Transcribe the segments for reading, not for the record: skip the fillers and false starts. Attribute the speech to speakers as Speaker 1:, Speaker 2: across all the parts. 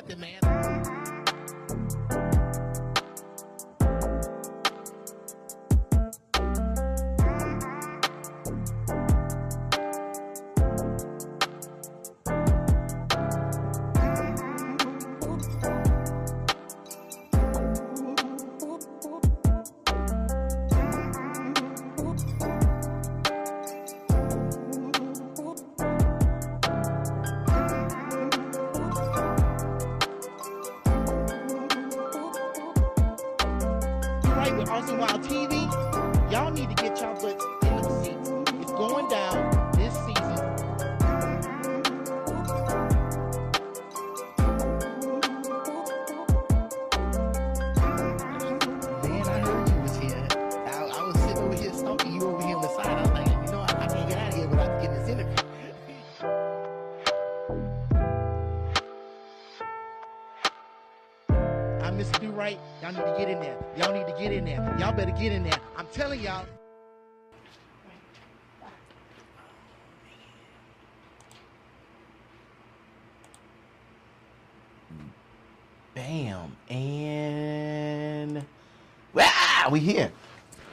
Speaker 1: nothing, man. With Austin Wild TV, y'all need to get y'all butts in them seats. It's going down this season. Man, I heard you was here. I was sitting over here stalking you over here on the side. I was like, you know, I can't get out of here without getting this interview. I'm Mr. Durite. Y'all need to get in there. Y'all need to get in there. Y'all better get in there. I'm telling y'all. Bam. And we here.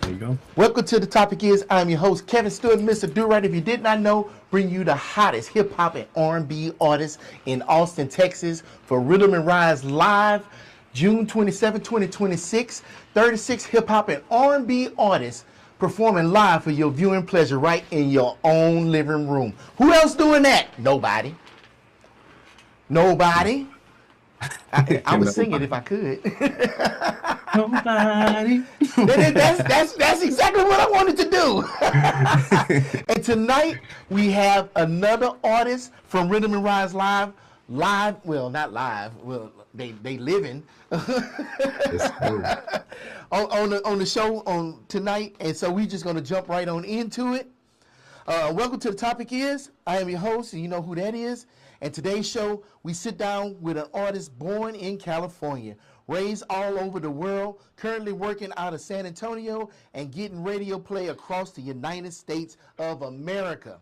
Speaker 2: There you go.
Speaker 1: Welcome to The Topic Is. I'm your host, Kevin Stewart, Mr. Durite. If you did not know, bring you the hottest hip-hop and R&B artists in Austin, Texas for Rhythm and Rise Live, June 27, 2026. 36 hip-hop and R&B artists performing live for your viewing pleasure right in your own living room. Who else doing that? Nobody. Nobody. I would sing it if I could.
Speaker 2: Nobody.
Speaker 1: That's exactly what I wanted to do. And tonight we have another artist from Rhythm and Rise Live. Well, not live. Well, they living on the show on tonight, and so we just gonna jump right on into it. Welcome to The Topic Is. I am your host, and you know who that is. And today's show, we sit down with an artist born in California, raised all over the world, currently working out of San Antonio and getting radio play across the United States of America.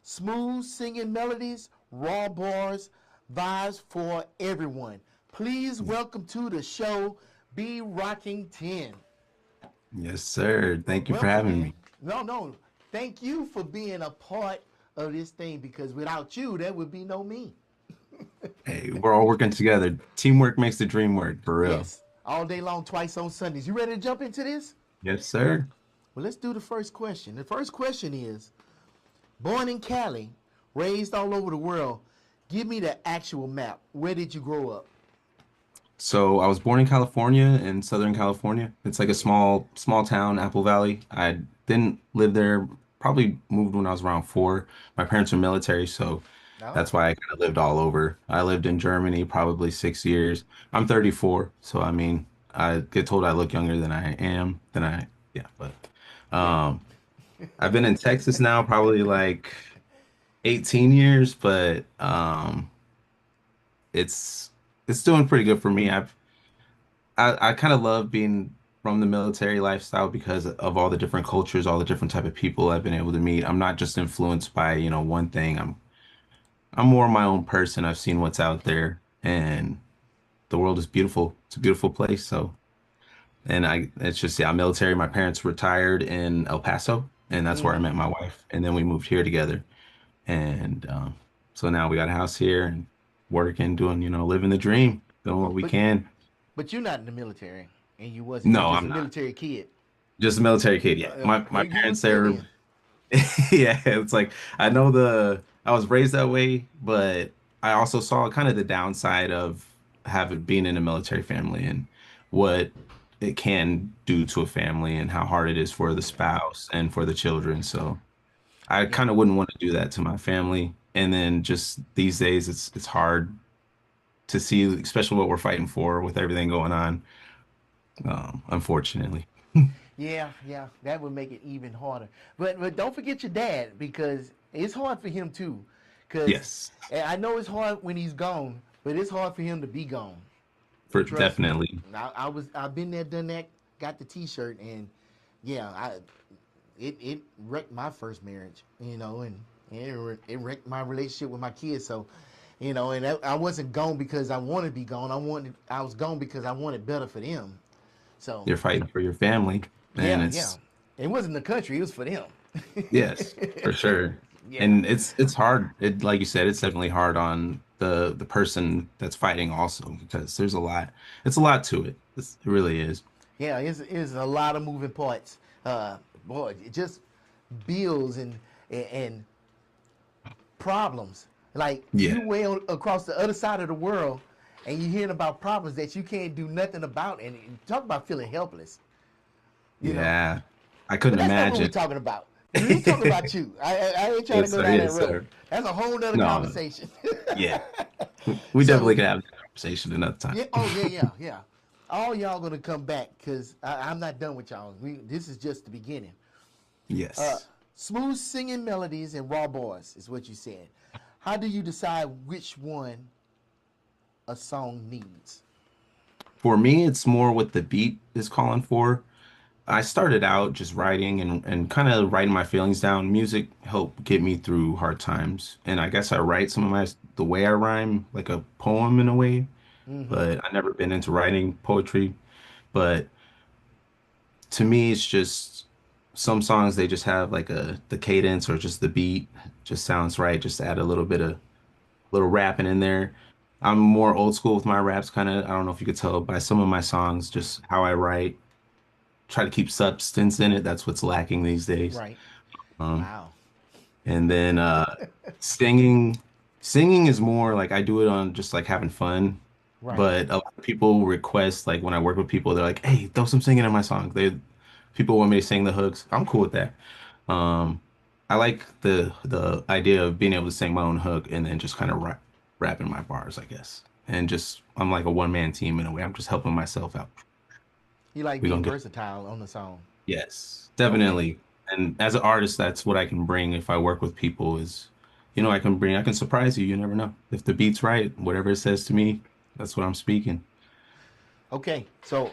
Speaker 1: Smooth singing melodies, raw bars, vibes for everyone. Please welcome to the show, B Rocking 10.
Speaker 2: Yes, sir. Thank you for having me.
Speaker 1: No. Thank you for being a part of this thing, because without you, there would be no me.
Speaker 2: Hey, we're all working together. Teamwork makes the dream work, for real.
Speaker 1: Yes, all day long, twice on Sundays. You ready to jump into this?
Speaker 2: Yes, sir.
Speaker 1: Well, let's do the first question. The first question is, born in Cali, raised all over the world, give me the actual map. Where did you grow up?
Speaker 2: So I was born in California, in Southern California. It's like a small town, Apple Valley. I didn't live there, probably moved when I was around 4. My parents are military, so that's why I kind of lived all over. I lived in Germany probably 6 years. I'm 34, so I mean, I get told I look younger than I am, but I've been in Texas now probably like 18 years, but it's doing pretty good for me. I kind of love being from the military lifestyle because of all the different cultures, all the different type of people I've been able to meet. I'm not just influenced by, one thing. I'm more my own person. I've seen what's out there, and the world is beautiful. It's a beautiful place. So, and it's just, yeah, I'm military. My parents retired in El Paso, and that's where I met my wife. And then we moved here together. And so now we got a house here and working, doing, living the dream, doing what we can.
Speaker 1: But you're not in the military, and you wasn't.
Speaker 2: No,
Speaker 1: You're just
Speaker 2: I'm
Speaker 1: a
Speaker 2: not.
Speaker 1: military kid.
Speaker 2: Just a military kid. Yeah. My
Speaker 1: You
Speaker 2: parents,
Speaker 1: still
Speaker 2: they're,
Speaker 1: in.
Speaker 2: yeah, it's like, I was raised that way, but I also saw kind of the downside of being in a military family and what it can do to a family and how hard it is for the spouse and for the children. So I kind of wouldn't want to do that to my family. And then just these days, it's hard to see, especially what we're fighting for with everything going on, unfortunately.
Speaker 1: Yeah, that would make it even harder. But don't forget your dad, because it's hard for him too. Because
Speaker 2: Yes,
Speaker 1: I know it's hard when he's gone, but it's hard for him to be gone.
Speaker 2: for
Speaker 1: Trust me.
Speaker 2: definitely.
Speaker 1: I've been there, done that, got the T-shirt, and yeah, it wrecked my first marriage, and it wrecked my relationship with my kids. So And I wasn't gone because I wanted to be gone. I was gone because I wanted better for them. So
Speaker 2: You're fighting for your family, and
Speaker 1: yeah, yeah.
Speaker 2: it's
Speaker 1: It wasn't the country; it was for them.
Speaker 2: yes, for sure.
Speaker 1: Yeah,
Speaker 2: And it's hard. It like you said, it's definitely hard on the person that's fighting also because there's a lot. It's a lot to it. It really is.
Speaker 1: yeah. It's a lot of moving parts. Boy, it just bills and problems. Like
Speaker 2: Yeah.
Speaker 1: you across the other side of the world, and you're hearing about problems that you can't do nothing about, and talk about feeling helpless. You know,
Speaker 2: Yeah. I
Speaker 1: but
Speaker 2: couldn't
Speaker 1: that's not what we're
Speaker 2: imagine.
Speaker 1: talking about. We talking about you. I ain't trying to
Speaker 2: Yes,
Speaker 1: go
Speaker 2: sir.
Speaker 1: down that
Speaker 2: Yes,
Speaker 1: road.
Speaker 2: sir.
Speaker 1: That's a whole nother
Speaker 2: No.
Speaker 1: conversation.
Speaker 2: Yeah. We definitely
Speaker 1: So
Speaker 2: could have that conversation another time.
Speaker 1: yeah, oh yeah, yeah, yeah. All y'all gonna come back because I'm not done with y'all. This is just the beginning. Uh,
Speaker 2: Yes.
Speaker 1: Smooth singing melodies and raw bars is what you said. How do you decide which one a song needs?
Speaker 2: For me, it's more what the beat is calling for. I started out just writing and kind of writing my feelings down. Music helped get me through hard times. And I guess I write some of the way I rhyme, like a poem in a way,
Speaker 1: Mm-hmm.
Speaker 2: but I never been into writing poetry. But to me, it's just some songs they just have like the cadence or just the beat just sounds right. Just add a little bit of little rapping in there. I'm more old school with my raps, kind of. I don't know if you could tell by some of my songs, just how I write. Try to keep substance in it. That's what's lacking these days.
Speaker 1: Right.
Speaker 2: Um,
Speaker 1: Wow.
Speaker 2: and then singing, singing is more like I do it on just like having fun.
Speaker 1: Right.
Speaker 2: But a lot of people request like when I work with people, they're like, "Hey, throw some singing in my song." People want me to sing the hooks. I'm cool with that. Um, I like the idea of being able to sing my own hook and then just kind of rapping my bars, I guess. And just I'm like a one man team in a way. I'm just helping myself out.
Speaker 1: You like
Speaker 2: We
Speaker 1: being
Speaker 2: gonna get
Speaker 1: versatile on the song.
Speaker 2: yes,
Speaker 1: Okay.
Speaker 2: definitely. And as an artist, that's what I can bring if I work with people is, I can surprise you. You never know. If the beat's right, whatever it says to me, that's what I'm speaking.
Speaker 1: Okay. So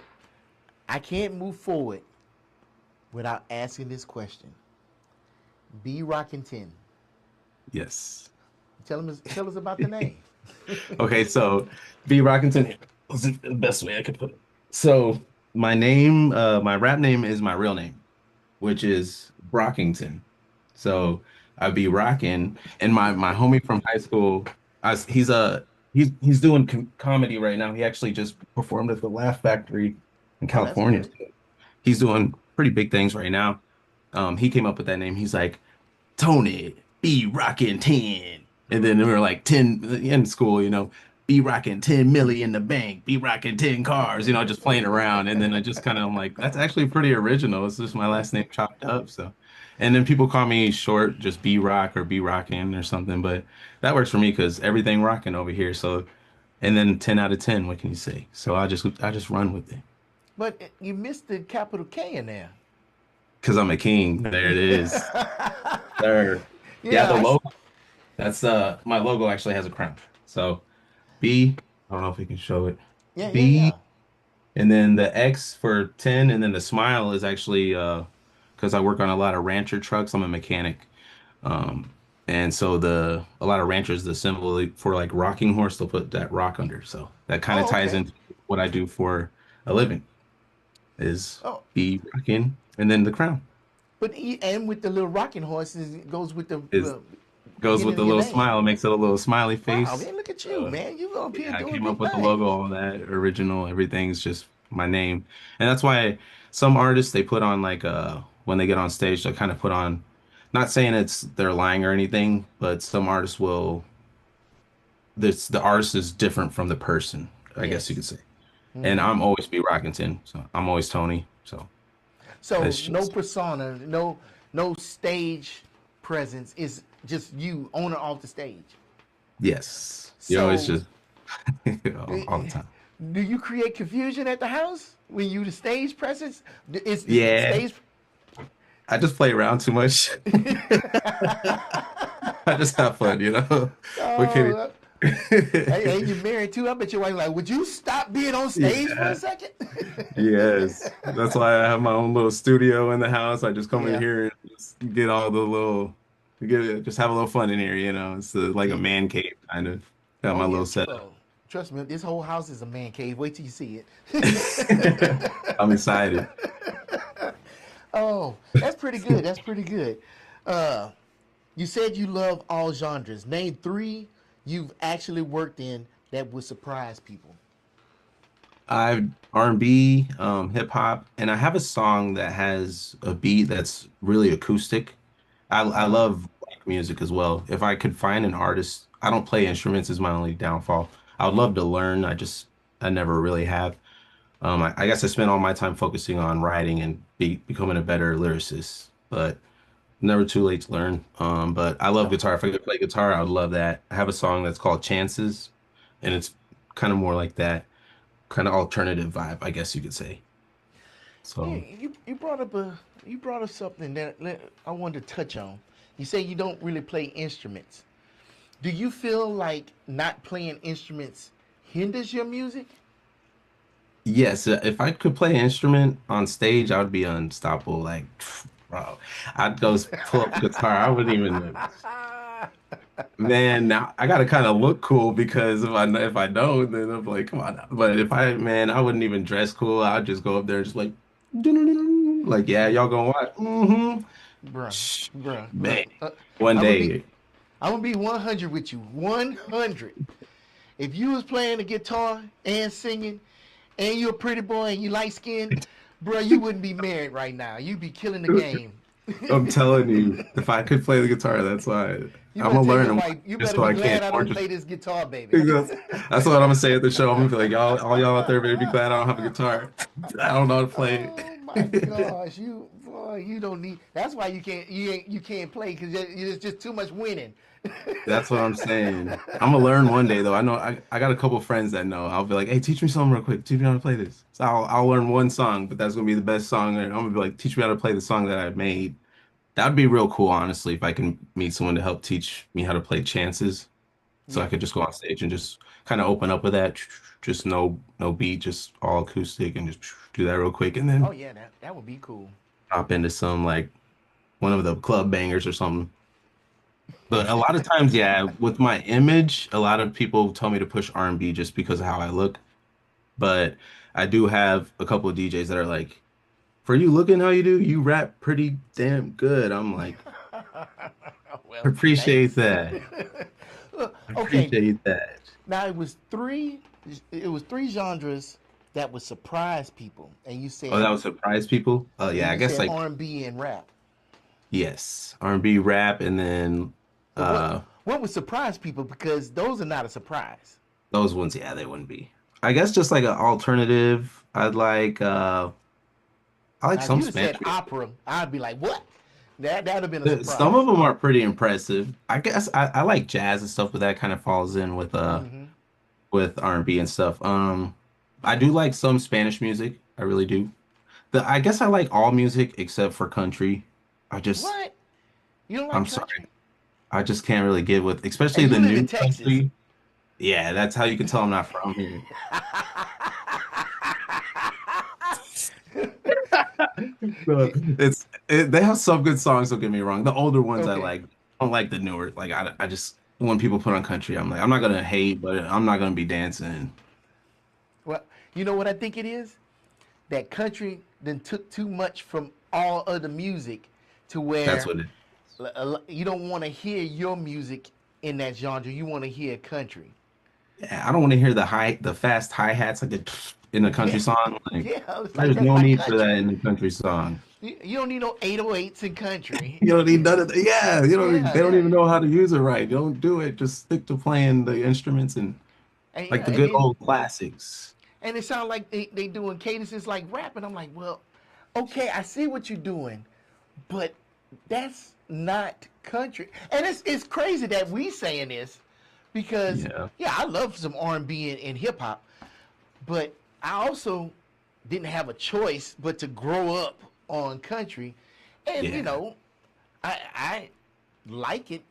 Speaker 1: I can't move forward without asking this question. B Rockin' 10.
Speaker 2: Yes.
Speaker 1: Tell us about the name.
Speaker 2: Okay, so B Rockington was the best way I could put it. So my rap name is my real name, which is Brockington. So I'd be rocking, and my homie from high school, he's doing comedy right now. He actually just performed at the Laugh Factory in
Speaker 1: Oh, that's
Speaker 2: California.
Speaker 1: good.
Speaker 2: So he's doing pretty big things right now. He came up with that name. He's like, Tony, be rocking 10. And then we were like 10 in school, be rocking 10 milli in the bank, be rocking 10 cars, just playing around. And then I just kind of, I'm like, that's actually pretty original. It's just my last name chopped up. So, and then people call me short, just B Rock or B Rockin' or something. But that works for me because everything rocking over here. So, and then 10 out of 10, what can you say? So I just run with it
Speaker 1: But you missed the capital K in there.
Speaker 2: because I'm a king. There it is. There. Yeah,
Speaker 1: Yeah.
Speaker 2: the logo. That's my logo actually has a crown. So B, I don't know if we can show it.
Speaker 1: Yeah, yeah, yeah.
Speaker 2: B, and then the X for 10, and then the smile is actually because I work on a lot of rancher trucks. I'm a mechanic. Um, and so a lot of ranchers, the symbol for like rocking horse, they'll put that rock under. So that kind of
Speaker 1: Oh,
Speaker 2: ties
Speaker 1: okay.
Speaker 2: into what I do for a living is
Speaker 1: Oh,
Speaker 2: B rocking, and then the crown
Speaker 1: but and with the little rocking horses, it goes with the
Speaker 2: is goes with
Speaker 1: beginning
Speaker 2: the
Speaker 1: of your
Speaker 2: little
Speaker 1: name.
Speaker 2: smile, makes it a little smiley
Speaker 1: Wow,
Speaker 2: face.
Speaker 1: man, look at you,
Speaker 2: Uh,
Speaker 1: man. You up here
Speaker 2: Yeah, I
Speaker 1: doing
Speaker 2: came up
Speaker 1: big
Speaker 2: with the logo,
Speaker 1: things.
Speaker 2: all that original, everything's just my name. And that's why some artists they put on like when they get on stage, they kind of put on not saying it's they're lying or anything, but some artists will this the artist is different from the person, I guess you
Speaker 1: Yes.
Speaker 2: could say. And
Speaker 1: Hmm.
Speaker 2: I'm always B Rockington, so I'm always Tony. So
Speaker 1: So
Speaker 2: it's
Speaker 1: no
Speaker 2: just
Speaker 1: persona, no stage presence. It's just you on or off the stage.
Speaker 2: yes. It's
Speaker 1: So
Speaker 2: just all the
Speaker 1: eh,
Speaker 2: time.
Speaker 1: do you create confusion at the house when you the stage presence? Is the
Speaker 2: Yeah,
Speaker 1: stage?
Speaker 2: I just play around too much. I just have fun. What can
Speaker 1: Oh,
Speaker 2: you
Speaker 1: hey, you married too? I bet your wife like, would you stop being on stage for a
Speaker 2: Yeah.
Speaker 1: second?
Speaker 2: Yes. That's why I have my own little studio in the house. I just come in
Speaker 1: Yeah,
Speaker 2: here and just get all the little just have a little fun in here. It's like a
Speaker 1: yeah.
Speaker 2: man cave kind of. Got
Speaker 1: Oh
Speaker 2: my
Speaker 1: yeah.
Speaker 2: little setup.
Speaker 1: Oh, trust me, this whole house is a man cave. Wait till you see it.
Speaker 2: I'm excited.
Speaker 1: Oh, that's pretty good. That's pretty good. Uh, you said you love all genres. Name three you've actually worked in that would surprise people.
Speaker 2: I R&B, hip hop, and I have a song that has a beat that's really acoustic. I
Speaker 1: Uh,
Speaker 2: love black music as well. If I could find an artist, I don't play instruments is my only downfall. I would love to learn. I never really have. I guess I spent all my time focusing on writing and becoming a better lyricist, but never too late to learn. But I love
Speaker 1: no.
Speaker 2: guitar. If I could play guitar, I would love that. I have a song that's called Chances, and it's kind of more like that kind of alternative vibe, I guess you could say.
Speaker 1: Yeah,
Speaker 2: So
Speaker 1: you brought up something that I wanted to touch on. You say you don't really play instruments. Do you feel like not playing instruments hinders your music?
Speaker 2: yes, if I could play an instrument on stage, I would be unstoppable. Like, bro, I'd go pull up a guitar. I wouldn't even. Man, now I gotta kind of look cool because if I don't, then I'm like, come on. But if I, man, I wouldn't even dress cool. I'd just go up there and just like, like, yeah, y'all gonna watch? Mm-hmm.
Speaker 1: Bruh, bruh, look,
Speaker 2: Man, one
Speaker 1: I'm gonna be
Speaker 2: day,
Speaker 1: I'm gonna be 100 with you. 100. If you was playing the guitar and singing, and you're a pretty boy and you light skinned, bruh, you wouldn't be married right now. You'd be killing the game.
Speaker 2: I'm telling you, if I could play the guitar, that's why
Speaker 1: You
Speaker 2: I'm
Speaker 1: better
Speaker 2: gonna
Speaker 1: tell
Speaker 2: learn
Speaker 1: your
Speaker 2: them
Speaker 1: wife, you
Speaker 2: just
Speaker 1: better
Speaker 2: so
Speaker 1: be
Speaker 2: I can't
Speaker 1: glad I don't
Speaker 2: torture.
Speaker 1: play this guitar, baby.
Speaker 2: That's what I'm gonna say at the show. I'm gonna be like, y'all, all y'all out there better be glad I don't have a guitar. I don't know how to play
Speaker 1: Oh my
Speaker 2: it.
Speaker 1: gosh, you boy, you don't need. That's why you can't play because there's just too much winning.
Speaker 2: That's what I'm saying. I'm gonna learn one day though. I know I got a couple friends that know. I'll be like, hey, teach me something real quick. Teach me how to play this. So I'll learn one song, but that's gonna be the best song. And I'm gonna be like, teach me how to play the song that I made. That'd be real cool, honestly, if I can meet someone to help teach me how to play chances. So I
Speaker 1: Yeah.
Speaker 2: could just go on stage and just kind of open up with that. Just no beat, just all acoustic and just do that real quick and
Speaker 1: Oh
Speaker 2: then
Speaker 1: yeah, that would be cool.
Speaker 2: hop into some like one of the club bangers or something. But a lot of times, yeah, with my image, a lot of people tell me to push R&B just because of how I look. But I do have a couple of DJs that are like, for you looking how you do, you rap pretty damn good. I'm like,
Speaker 1: Well,
Speaker 2: appreciate
Speaker 1: thanks.
Speaker 2: that.
Speaker 1: Okay,
Speaker 2: Appreciate that.
Speaker 1: now it was three genres that would surprise people,
Speaker 2: Oh, that would surprise people. Oh
Speaker 1: and
Speaker 2: yeah, I
Speaker 1: you
Speaker 2: guess
Speaker 1: said
Speaker 2: like
Speaker 1: R&B and rap.
Speaker 2: yes, R&B rap and then
Speaker 1: But
Speaker 2: uh
Speaker 1: what would surprise people because those are not a surprise.
Speaker 2: those ones, yeah, they wouldn't be. I guess just like an alternative. I like
Speaker 1: Now, if
Speaker 2: some
Speaker 1: you'd have
Speaker 2: Spanish
Speaker 1: said
Speaker 2: music.
Speaker 1: opera, I'd be like, what? That'd have been a
Speaker 2: Some of
Speaker 1: surprise.
Speaker 2: them are pretty impressive. I guess I like jazz and stuff, but that kind of falls in
Speaker 1: Hmm.
Speaker 2: with R&B and stuff. I do like some Spanish music. I really do. I guess I like all music except for country. I just
Speaker 1: What? You don't like
Speaker 2: I'm sorry.
Speaker 1: country?
Speaker 2: I just can't really get with especially
Speaker 1: And
Speaker 2: the
Speaker 1: you live in
Speaker 2: new
Speaker 1: Texas.
Speaker 2: country. Yeah, that's how you can tell I'm not from here. So, they have some good songs, don't get me wrong. The older ones I
Speaker 1: Okay.
Speaker 2: like. I don't like the newer. Like I just when people put on country, I'm like, I'm not gonna hate, but I'm not gonna be dancing.
Speaker 1: Well, you know what I think it is? That country then took too much from all other music to
Speaker 2: That's
Speaker 1: where
Speaker 2: what it
Speaker 1: you don't want to hear your music in that genre. You want to hear country.
Speaker 2: yeah, I don't want to hear the fast hi-hats like in a country
Speaker 1: Yeah.
Speaker 2: song. Like
Speaker 1: Yeah, it's like
Speaker 2: there's
Speaker 1: that's
Speaker 2: no
Speaker 1: not
Speaker 2: need for that
Speaker 1: country.
Speaker 2: in a country song.
Speaker 1: You don't need no 808s in country.
Speaker 2: You don't need none of that. Yeah,
Speaker 1: Yeah,
Speaker 2: they don't
Speaker 1: yeah.
Speaker 2: even know how to use it right. Don't do it. Just stick to playing the instruments and
Speaker 1: And
Speaker 2: like
Speaker 1: yeah,
Speaker 2: the good old classics.
Speaker 1: and it sounds like they doing cadences like rap, and I'm like, well, okay, I see what you're doing, but that's not country. And it's crazy that we saying this because
Speaker 2: Yeah.
Speaker 1: yeah, I love some R&B and hip hop, but I also didn't have a choice but to grow up on country, and
Speaker 2: Yeah.
Speaker 1: I like it.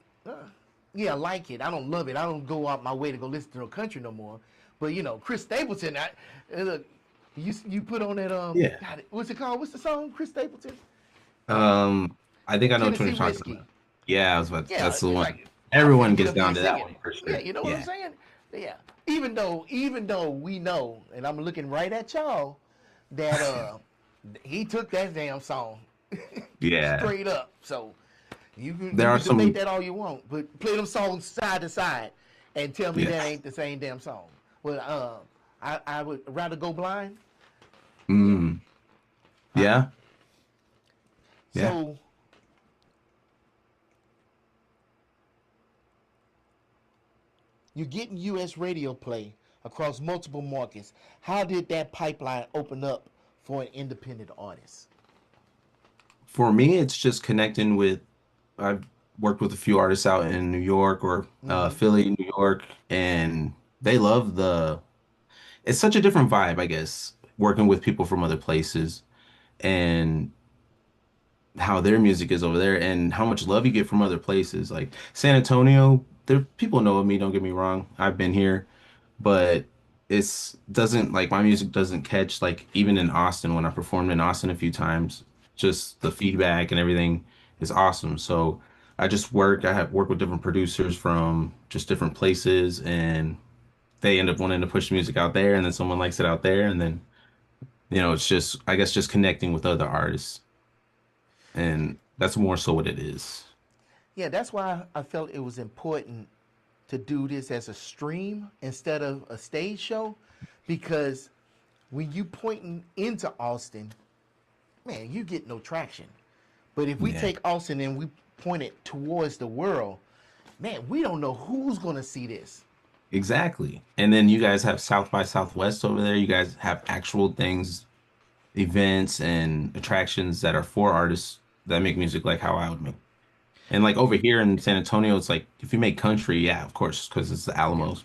Speaker 1: Yeah, I like it. I don't love it. I don't go out my way to go listen to no country no more. But Chris Stapleton, look, you put on that
Speaker 2: Yeah.
Speaker 1: God, what's it called? What's the song? Chris Stapleton,
Speaker 2: Um, I think I know which one
Speaker 1: Tennessee
Speaker 2: you're talking
Speaker 1: Whiskey.
Speaker 2: about. Yeah, I was about
Speaker 1: Yeah,
Speaker 2: that's the
Speaker 1: it's
Speaker 2: one.
Speaker 1: like I
Speaker 2: Everyone
Speaker 1: finna get
Speaker 2: gets
Speaker 1: up there
Speaker 2: down
Speaker 1: and
Speaker 2: to
Speaker 1: sing
Speaker 2: that
Speaker 1: it.
Speaker 2: one for
Speaker 1: Yeah,
Speaker 2: sure.
Speaker 1: you know what I'm
Speaker 2: Yeah.
Speaker 1: saying? Yeah. Even though we know, and I'm looking right at y'all, that he took that damn song
Speaker 2: Yeah.
Speaker 1: straight up. So you
Speaker 2: There are
Speaker 1: can debate
Speaker 2: some
Speaker 1: that all you want, but play them songs side to side and tell me
Speaker 2: yeah.
Speaker 1: that ain't the same damn song. Well, I would rather go blind. Yeah.
Speaker 2: Mm,
Speaker 1: Uh,
Speaker 2: yeah. Yeah.
Speaker 1: so you're getting U.S. radio play across multiple markets. How did that pipeline open up for an independent artist?
Speaker 2: For me, it's just connecting with I've worked with a few artists out in New York or
Speaker 1: Mm-hmm.
Speaker 2: Philly, New York, and they love it's such a different vibe, I guess, working with people from other places and how their music is over there and how much love you get from other places. Like San Antonio, there people know of me, don't get me wrong. I've been here, but it's doesn't like my music doesn't catch like even in Austin when I performed in Austin a few times, just the feedback and everything is awesome. So I have worked with different producers from just different places and they end up wanting to push the music out there and then someone likes it out there and then it's just I guess just connecting with other artists and that's more so what it is.
Speaker 1: Yeah, that's why I felt it was important to do this as a stream instead of a stage show, because when you pointing into Austin, man, you get no traction. But if we
Speaker 2: Yeah,
Speaker 1: take Austin and we point it towards the world, man, we don't know who's gonna see this.
Speaker 2: exactly. And then you guys have South by Southwest over there. You guys have actual things, events and attractions that are for artists that make music like how I would make. And like over here in San Antonio, it's like if you make country, yeah, of course, because it's the
Speaker 1: Yeah,
Speaker 2: Alamos.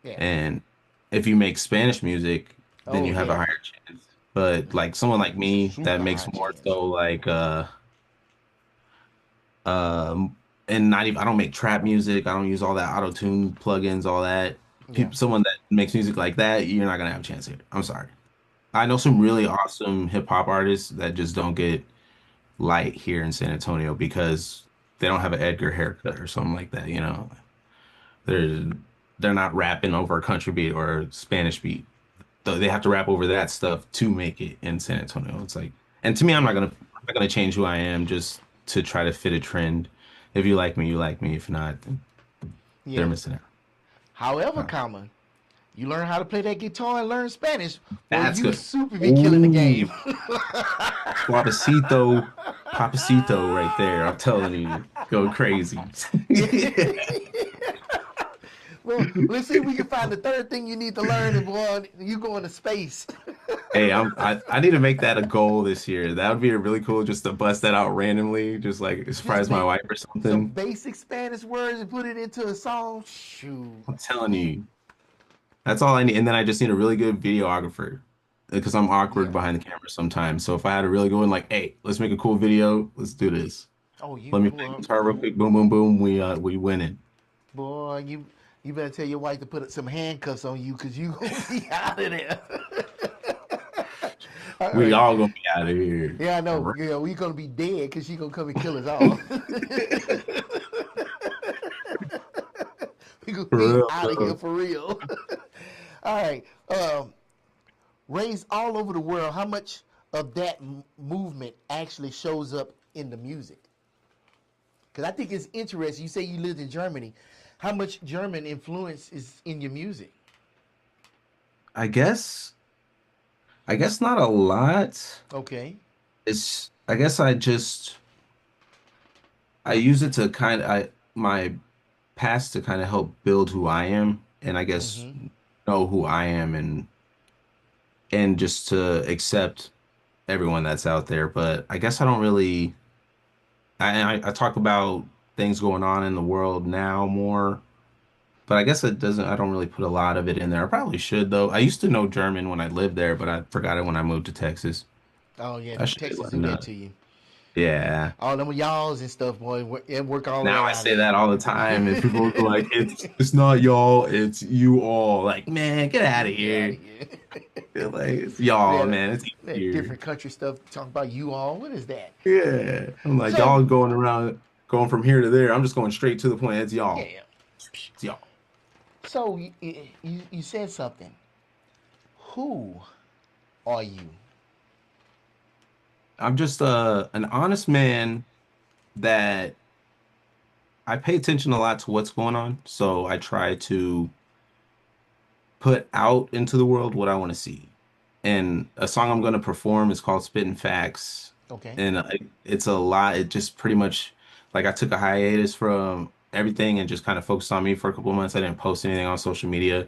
Speaker 1: yeah.
Speaker 2: And if you make Spanish music, then
Speaker 1: Oh
Speaker 2: you have a
Speaker 1: yeah,
Speaker 2: higher chance. But like someone like me that
Speaker 1: super high
Speaker 2: makes more
Speaker 1: chance.
Speaker 2: so like and not even I don't make trap music. I don't use all that auto tune plugins, all that.
Speaker 1: Yeah,
Speaker 2: People, someone that makes music like that, you're not gonna have a chance here. I'm sorry. I know some really awesome hip hop artists that just don't get light here in San Antonio because they don't have an Edgar haircut or something like that. They're they're not rapping over a country beat or a Spanish beat. They have to rap over that stuff to make it in San Antonio. It's like, and to me,
Speaker 1: yeah,
Speaker 2: I'm not gonna change who I am just to try to fit a trend. If you like me, you like me. If not, then they're
Speaker 1: yeah.
Speaker 2: meel out.
Speaker 1: However,
Speaker 2: Uh,
Speaker 1: comma, you learn how to play that guitar and learn Spanish, boy,
Speaker 2: That's
Speaker 1: you
Speaker 2: good.
Speaker 1: super be killing the
Speaker 2: Ooh,
Speaker 1: game.
Speaker 2: Suavecito, Papacito right there. I'm telling you, go crazy.
Speaker 1: Well, let's see if we can find the third thing you need to learn, and boy, you going to space.
Speaker 2: Hey, I need to make that a goal this year. That would be really cool just to bust that out randomly, just like
Speaker 1: Just
Speaker 2: surprise my
Speaker 1: make
Speaker 2: wife or
Speaker 1: some
Speaker 2: something.
Speaker 1: basic Spanish words and put it into a song. Shoot.
Speaker 2: I'm telling you, that's all I need. And then I just need a really good videographer because I'm awkward
Speaker 1: Yeah.
Speaker 2: behind the camera sometimes. So if I had a really good one, like, hey, let's make a cool video. Let's do this.
Speaker 1: Oh, you
Speaker 2: Let me play
Speaker 1: boy,
Speaker 2: guitar real quick. Boom, boom, boom. We winning.
Speaker 1: boy, you better tell your wife to put some handcuffs on you, because you gonna be out of there. All
Speaker 2: We
Speaker 1: right.
Speaker 2: all gonna be out of here.
Speaker 1: Yeah, I know. Yeah, we gonna be dead because she gonna come and kill us all. We gonna
Speaker 2: For
Speaker 1: be
Speaker 2: real,
Speaker 1: out of here
Speaker 2: bro.
Speaker 1: for real. All right. Raised all over the world, how much of that movement actually shows up in the music? Because I think it's interesting. You say you lived in Germany. How much German influence is in your music?
Speaker 2: I guess I guess not a lot.
Speaker 1: Okay.
Speaker 2: I guess I use it to kind of I my past to kind of help build who I am and I guess
Speaker 1: Mm-hmm.
Speaker 2: know who I am and just to accept everyone that's out there. But I guess I don't really I talk about things going on in the world now more, but I guess I don't really put a lot of it in there. I probably should though. I used to know German when I lived there, but I forgot it when I moved to Texas.
Speaker 1: Oh yeah,
Speaker 2: I should be
Speaker 1: Texas do
Speaker 2: learning
Speaker 1: that
Speaker 2: that.
Speaker 1: to you.
Speaker 2: Yeah.
Speaker 1: All them y'alls and stuff, boy, it work all
Speaker 2: Now I
Speaker 1: around
Speaker 2: say
Speaker 1: there.
Speaker 2: that all the time, and people are like, it's not y'all, it's you all." Like, man, get out of
Speaker 1: Get out of
Speaker 2: here.
Speaker 1: here.
Speaker 2: They're like, it's y'all,
Speaker 1: Man,
Speaker 2: man. It's
Speaker 1: that
Speaker 2: easier.
Speaker 1: different country stuff. Talk about you all. What is that?
Speaker 2: Yeah. I'm like,
Speaker 1: So
Speaker 2: y'all going around, going from here to there. I'm just going straight to the point. It's y'all.
Speaker 1: yeah,
Speaker 2: It's y'all.
Speaker 1: So you said something. Who are you?
Speaker 2: I'm just an honest man that I pay attention a lot to what's going on. So I try to put out into the world what I want to see. And a song I'm going to perform is called Spittin' Facts.
Speaker 1: Okay.
Speaker 2: And it's a lot. It just pretty much like I took a hiatus from everything and just kind of focused on me for a couple of months. I didn't post anything on social media.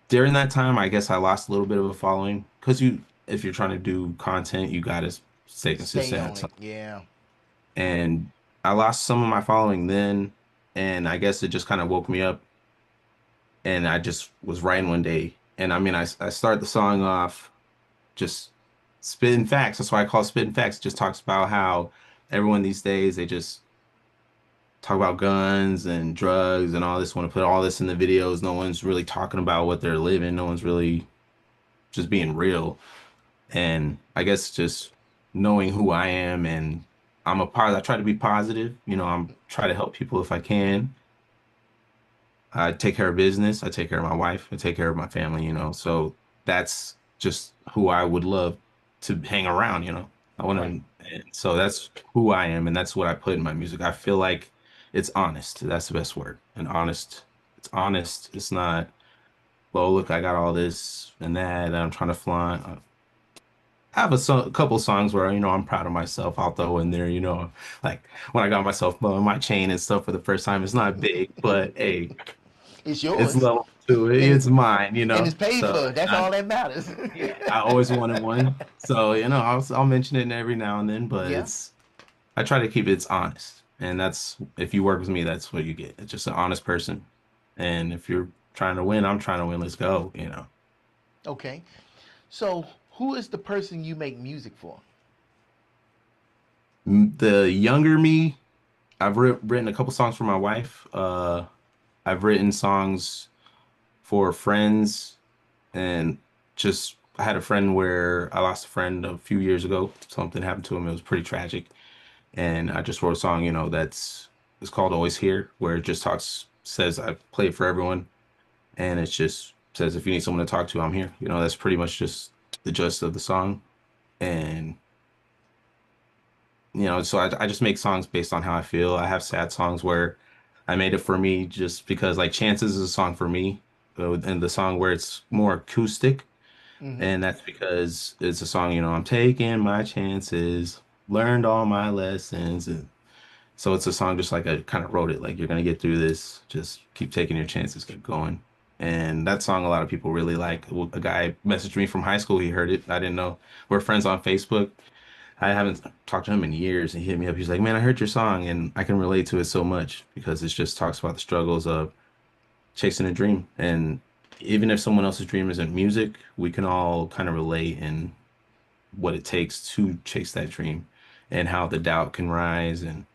Speaker 2: During that time, I guess I lost a little bit of a following because if you're trying to do content, you got to stay
Speaker 1: Stay
Speaker 2: consistent
Speaker 1: on
Speaker 2: at
Speaker 1: it.
Speaker 2: something.
Speaker 1: Yeah.
Speaker 2: And I lost some of my following then, and I guess it just kind of woke me up. And I just was writing one day, and I mean, I start the song off just spitting facts. That's why I call it spitting facts. It just talks about how everyone these days they just talk about guns and drugs and all this, want to put all this in the videos. No one's really talking about what they're living. No one's really just being real. And I guess just knowing who I am and I try to be positive. I'm try to help people if I can. I take care of business. I take care of my wife. I take care of my family. So that's just who I would love to hang around. I want
Speaker 1: Right.
Speaker 2: to, and so that's who I am, and that's what I put in my music. I feel like it's honest. That's the best word. And honest. It's honest. It's not, well, look, I got all this and that I'm trying to flaunt. I have a couple songs where I'm proud of myself. I'll throw in there, like when I got myself my chain and stuff for the first time. It's not big, but hey,
Speaker 1: It's
Speaker 2: it's
Speaker 1: yours,
Speaker 2: level two.
Speaker 1: and
Speaker 2: It's mine,
Speaker 1: and it's paid
Speaker 2: So
Speaker 1: for. That's
Speaker 2: I,
Speaker 1: all that matters.
Speaker 2: yeah, I always wanted one. So I'll mention it every now and then, but
Speaker 1: Yeah.
Speaker 2: I try to keep it honest, and that's if you work with me, that's what you get. It's just an honest person, and if you're trying to win, I'm trying to win. Let's go.
Speaker 1: Okay. So who is the person you make music for?
Speaker 2: The younger me, I've written a couple songs for my wife. I've written songs for friends, and just I had a friend where I lost a friend a few years ago. Something happened to him. It was pretty tragic, and I just wrote a song, that's it's called Always Here, where it just says I play it for everyone, and it just says if you need someone to talk to, I'm here. That's pretty much just the gist of the song, and so I just make songs based on how I feel. I have sad songs where I made it for me just because, like, Chances is a song for me, and the song where it's more acoustic.
Speaker 1: Mm-hmm.
Speaker 2: And that's because it's a song, I'm taking my chances, learned all my lessons. And so it's a song just like I kind of wrote it, like, you're going to get through this. Just keep taking your chances, keep going. And that song, a lot of people really like. Well, a guy messaged me from high school. He heard it. I didn't know. We're friends on Facebook. I haven't talked to him in years. And he hit me up. He's like, man, I heard your song and I can relate to it so much because it just talks about the struggles of chasing a dream. And even if someone else's dream isn't music, we can all kind of relate in what it takes to chase that dream and how the doubt can rise. And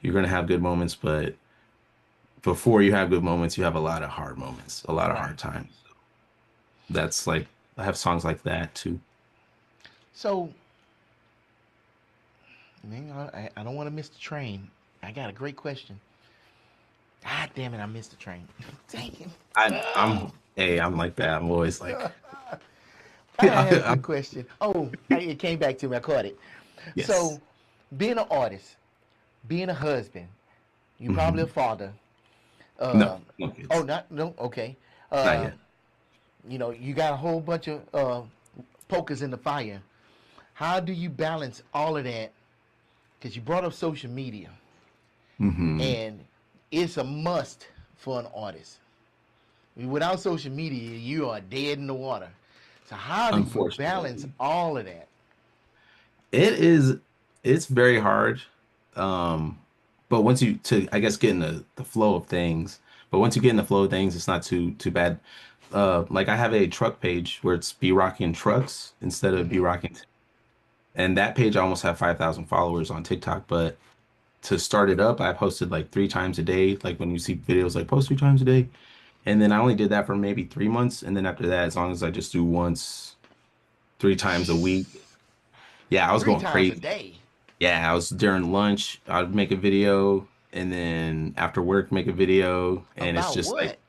Speaker 2: you're going to have good moments, but before you have good moments, you have a lot of hard moments, a lot of
Speaker 1: Right.
Speaker 2: hard times. That's like, I have songs like that too.
Speaker 1: So, man, I don't want to miss the train. I got a great question. Ah, damn it, I missed the train. Dang it.
Speaker 2: Hey, I'm like that. I'm always like,
Speaker 1: I had a good question. Oh, it came back to me. I caught it.
Speaker 2: yes.
Speaker 1: So, being an artist, being a husband, you probably a
Speaker 2: Mhm.
Speaker 1: father.
Speaker 2: No, no
Speaker 1: Oh,
Speaker 2: kids.
Speaker 1: not no. Okay.
Speaker 2: Not
Speaker 1: Uh,
Speaker 2: yet.
Speaker 1: you got a whole bunch of pokers in the fire. How do you balance all of that? Because you brought up social media,
Speaker 2: Hmm.
Speaker 1: and it's a must for an artist. Without social media, you are dead in the water. So how do you balance
Speaker 2: Unfortunately.
Speaker 1: all of that?
Speaker 2: It is it's very hard. Um, but once I guess get in the flow of things, but once you get in the flow of things, it's not too bad. Like I have a truck page where it's B Rocking Trucks instead of B
Speaker 1: Mm-hmm.
Speaker 2: Rocking, and that page I almost have 5,000 followers on TikTok. But to start it up, I posted like 3 times a day. Like when you see videos like post 3 times a day, and then I only did that for maybe 3 months, and then after that, as long as I just do once, 3 times a week, yeah, I was
Speaker 1: Three
Speaker 2: going
Speaker 1: times a
Speaker 2: crazy.
Speaker 1: day.
Speaker 2: Yeah, I was during lunch, I'd make a video, and then after work, make a video, and it's
Speaker 1: About
Speaker 2: just like
Speaker 1: what?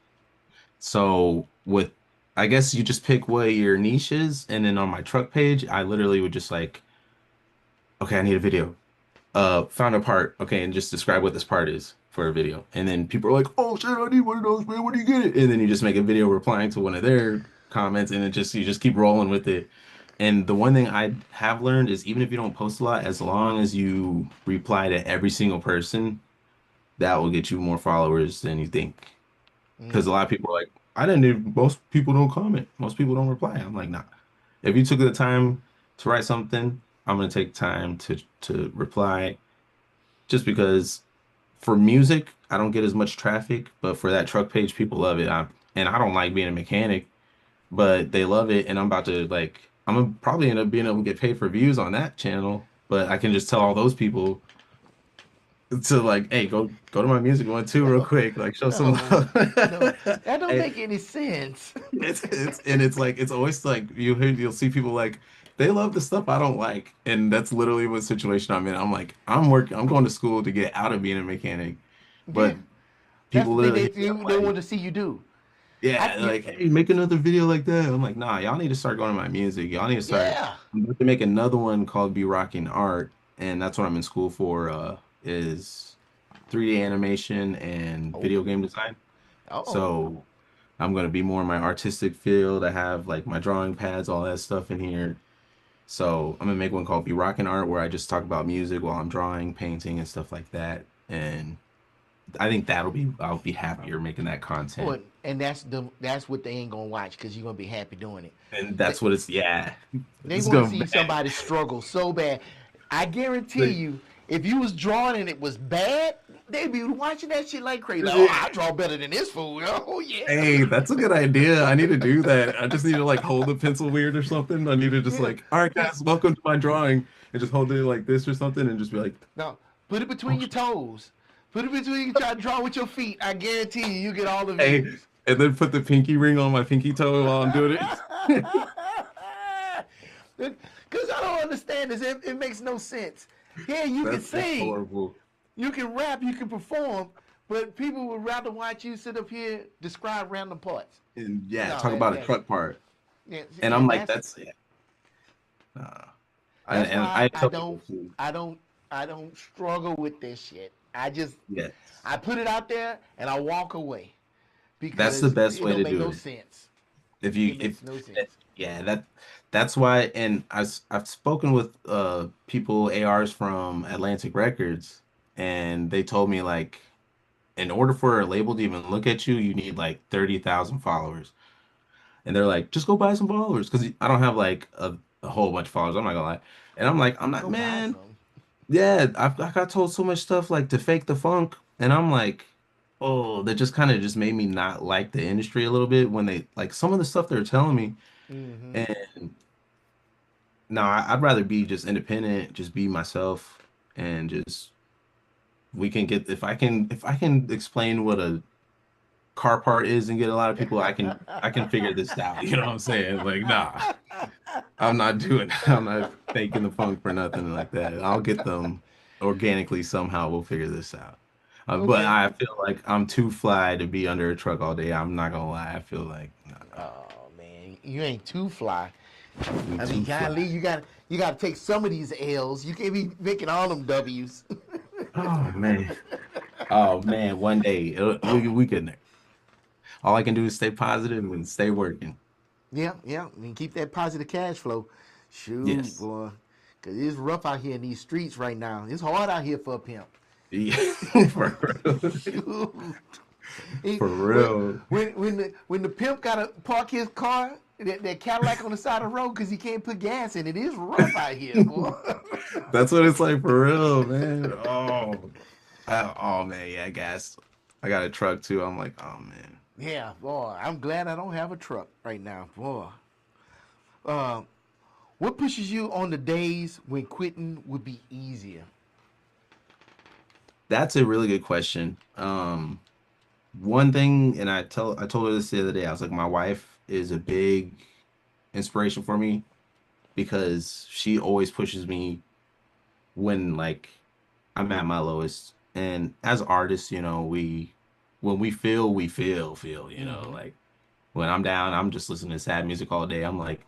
Speaker 2: So with, I guess you just pick what your niche is, and then on my truck page, I literally would just like, okay, I need a video. Found a part, okay, and just describe what this part is for a video. And then people are like, oh shit, I need one of those, man. Where do you get it? And then you just make a video replying to one of their comments, and it just you just keep rolling with it. And the one thing I have learned is even if you don't post a lot, as long as you reply to every single person, that will get you more followers than you think. Because a
Speaker 1: Mm.
Speaker 2: lot of people are like, I didn't need, most people don't comment. Most people don't reply. I'm like, nah. If you took the time to write something, I'm gonna take time to reply just because for music, I don't get as much traffic, but for that truck page, people love it. And I don't like being a mechanic, but they love it. And I'm about to like, I'm gonna probably end up being able to get paid for views on that channel, but I can just tell all those people to like, hey, go to my music one too real
Speaker 1: No,
Speaker 2: quick, like show some
Speaker 1: no,
Speaker 2: love.
Speaker 1: no. That don't
Speaker 2: Hey,
Speaker 1: make any sense.
Speaker 2: it's and it's like it's always like you'll see people like they love the stuff I don't like, and that's literally what situation I'm in. I'm like I'm going to school to get out of being a mechanic,
Speaker 1: Yeah,
Speaker 2: but
Speaker 1: that's
Speaker 2: people
Speaker 1: the thing
Speaker 2: literally hit me up
Speaker 1: they
Speaker 2: like,
Speaker 1: want to see you do. I
Speaker 2: yeah,
Speaker 1: you,
Speaker 2: like hey, make another video like that. I'm like, nah, y'all need to start going to my music. Y'all need to start.
Speaker 1: yeah.
Speaker 2: I'm about to make another one called Be Rocking Art, and that's what I'm in school for. Is 3D animation and
Speaker 1: Oh,
Speaker 2: video game design.
Speaker 1: oh.
Speaker 2: So I'm gonna be more in my artistic field. I have like my drawing pads, all that stuff in here. So I'm gonna make one called Be Rockin' Art where I just talk about music while I'm drawing, painting, and stuff like that. And I think I'll be happier making that
Speaker 1: Oh,
Speaker 2: content.
Speaker 1: and that's what they ain't gonna watch because you're gonna be happy doing it.
Speaker 2: And
Speaker 1: They,
Speaker 2: that's what it's, yeah.
Speaker 1: they
Speaker 2: It's
Speaker 1: want to
Speaker 2: gonna
Speaker 1: see
Speaker 2: bad.
Speaker 1: somebody struggle so bad. I guarantee you, if you was drawing and it was bad, they'd be watching that shit like crazy. Like, oh, I draw better than this fool. Oh yeah,
Speaker 2: Hey, that's a good idea. I need to do that. I just need to like hold the pencil weird or something. I need to just
Speaker 1: yeah.
Speaker 2: like, all right, guys, welcome to my drawing, and just hold it like this or something, and just be like,
Speaker 1: No, put it
Speaker 2: oh,
Speaker 1: between your toes. Put it between you. Try to draw with your feet. I guarantee you, you get all the
Speaker 2: hey,
Speaker 1: views.
Speaker 2: and then put the pinky ring on my pinky toe while I'm doing it.
Speaker 1: Because I don't understand this. It makes no sense. Yeah, you can
Speaker 2: It's
Speaker 1: sing,
Speaker 2: horrible.
Speaker 1: you can rap, you can perform, but people would rather watch you sit up here describe random parts.
Speaker 2: And yeah,
Speaker 1: No,
Speaker 2: talk
Speaker 1: that,
Speaker 2: about a
Speaker 1: that's
Speaker 2: truck part.
Speaker 1: yeah,
Speaker 2: And I'm
Speaker 1: and
Speaker 2: like, that's yeah.
Speaker 1: that's
Speaker 2: And
Speaker 1: why
Speaker 2: I tell people too.
Speaker 1: I don't I don't struggle with this shit. I just
Speaker 2: Yes.
Speaker 1: I put it out there and I walk away
Speaker 2: That's the
Speaker 1: because
Speaker 2: best
Speaker 1: it
Speaker 2: way
Speaker 1: don't
Speaker 2: to
Speaker 1: make
Speaker 2: do
Speaker 1: no
Speaker 2: it.
Speaker 1: sense.
Speaker 2: If you
Speaker 1: It
Speaker 2: if
Speaker 1: makes no sense.
Speaker 2: yeah, that's why and I've spoken with people ARs from Atlantic Records and they told me like in order for a label to even look at you, you need like 30,000 followers. And they're like, just go buy some followers because I don't have like a whole bunch of followers. I'm not gonna lie. And I'm like, I'm not,
Speaker 1: Go buy
Speaker 2: man.
Speaker 1: some.
Speaker 2: Yeah, I got told so much stuff like to fake the funk, and I'm like, oh, that just kind of just made me not like the industry a little bit when they like some of the stuff they're telling me.
Speaker 1: Mm-hmm.
Speaker 2: And no, I'd rather be just independent, just be myself, and just we can get if I can explain what a car part is and get a lot of people, I can figure this out. You know what I'm saying? Like, nah. I'm not doing I'm not faking the funk for nothing like that. I'll get them organically somehow. We'll figure this out. But
Speaker 1: Okay.
Speaker 2: I feel like I'm too fly to be under a truck all day. I'm not gonna lie. I feel like no, no,
Speaker 1: Oh man, you ain't too fly.
Speaker 2: I'm
Speaker 1: I mean,
Speaker 2: too fly.
Speaker 1: golly, you got to take some of these L's. You can't be making all them W's.
Speaker 2: Oh man. Oh man. One day we can. All I can do is stay positive and stay working.
Speaker 1: Yeah, yeah. And keep that positive cash flow. Shoot,
Speaker 2: Yes.
Speaker 1: boy. Cause it's rough out here in these streets right now. It's hard out here for a pimp.
Speaker 2: Yeah. For real.
Speaker 1: Shoot.
Speaker 2: For
Speaker 1: when
Speaker 2: real.
Speaker 1: when the pimp gotta park his car, that Cadillac on the side of the road because he can't put gas in it. It's rough out here, boy.
Speaker 2: That's what it's like for real, man. Oh man, yeah, gas. I got a truck too. I'm like, oh man.
Speaker 1: Yeah, boy. I'm glad I don't have a truck right now, boy. Uh, what pushes you on the days when quitting would be easier?
Speaker 2: That's a really good question. One thing, and I told her this the other day. I was like, my wife is a big inspiration for me because she always pushes me when like I'm at my lowest. And as artists, you know, we when we feel, feel, you know,
Speaker 1: Mm-hmm.
Speaker 2: like. When I'm down, I'm just listening to sad music all day. I'm like,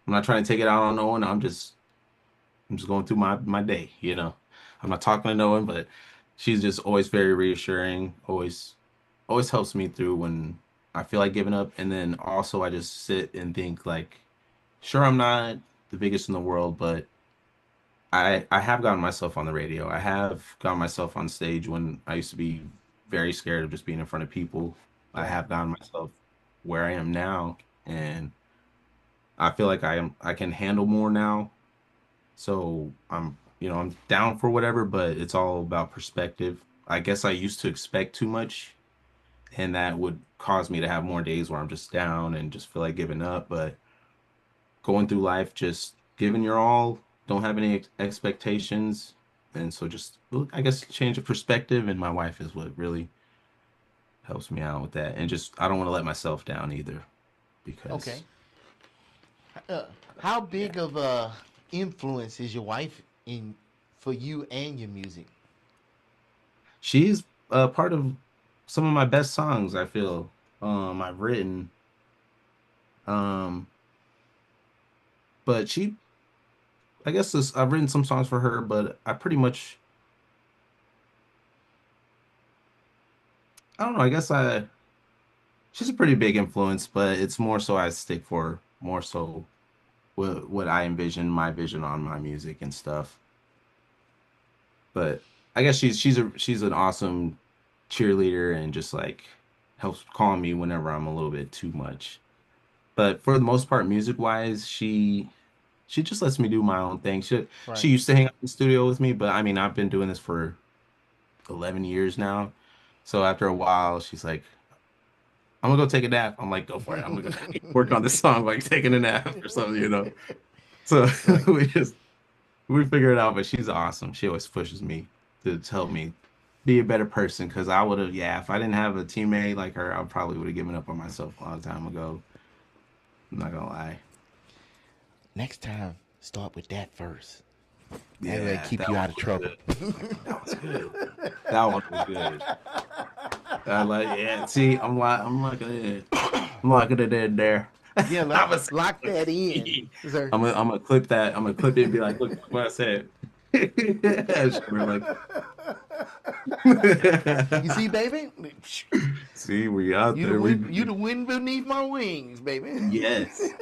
Speaker 2: I'm not trying to take it out on no one. I'm just going through my day, you know. I'm not talking to no one, but she's just always very reassuring, always helps me through when I feel like giving up. And then also I just sit and think like, sure, I'm not the biggest in the world, but I have gotten myself on the radio. I have gotten myself on stage when I used to be very scared of just being in front of people. I
Speaker 1: Right.
Speaker 2: have gotten myself where I am now, and I feel like I can handle more now. So I'm down for whatever, but it's all about perspective. I guess I used to expect too much, and that would cause me to have more days where I'm just down and just feel like giving up. But going through life, just giving your all, don't have any expectations. And so just, well, I guess, change of perspective. And my wife is what really helps me out with that. And just, I don't want to let myself down either because,
Speaker 1: Okay. Uh, how
Speaker 2: yeah,
Speaker 1: big of a influence is your wife in for you and your music?
Speaker 2: she's part of some of my best songs, I feel, I've written. Um, but I guess I've written some songs for her, but I don't know, she's a pretty big influence, but it's more so I stick for more so what I envision, my vision on my music and stuff. But I guess she's an awesome cheerleader and just like helps calm me whenever I'm a little bit too much. But for the most part, music wise, she just lets me do my own thing. She
Speaker 1: Right.
Speaker 2: used to hang out in the studio with me, but I mean I've been doing this for 11 years now. So after a while, she's like, I'm gonna go take a nap. I'm like, go for it. I need to work on this song like taking a nap or something, you know. So
Speaker 1: Right.
Speaker 2: we just we figure it out. But she's awesome. She always pushes me to help me be a better person. Because I would have, yeah, if I didn't have a teammate like her, I probably would have given up on myself a long time ago. I'm not gonna lie.
Speaker 1: Next time, start with that first. That way,
Speaker 2: Yeah,
Speaker 1: keep
Speaker 2: that
Speaker 1: you
Speaker 2: one
Speaker 1: out of
Speaker 2: was
Speaker 1: trouble.
Speaker 2: good. That was good. That one was good. I like, yeah. See, I'm locking it in there.
Speaker 1: Yeah,
Speaker 2: I'm gonna say,
Speaker 1: lock that in, sir.
Speaker 2: I'm gonna clip that. I'm gonna clip it and be like, look what I said. We're like,
Speaker 1: You see, baby,
Speaker 2: see, we out there.
Speaker 1: you the wind beneath my wings, baby.
Speaker 2: Yes.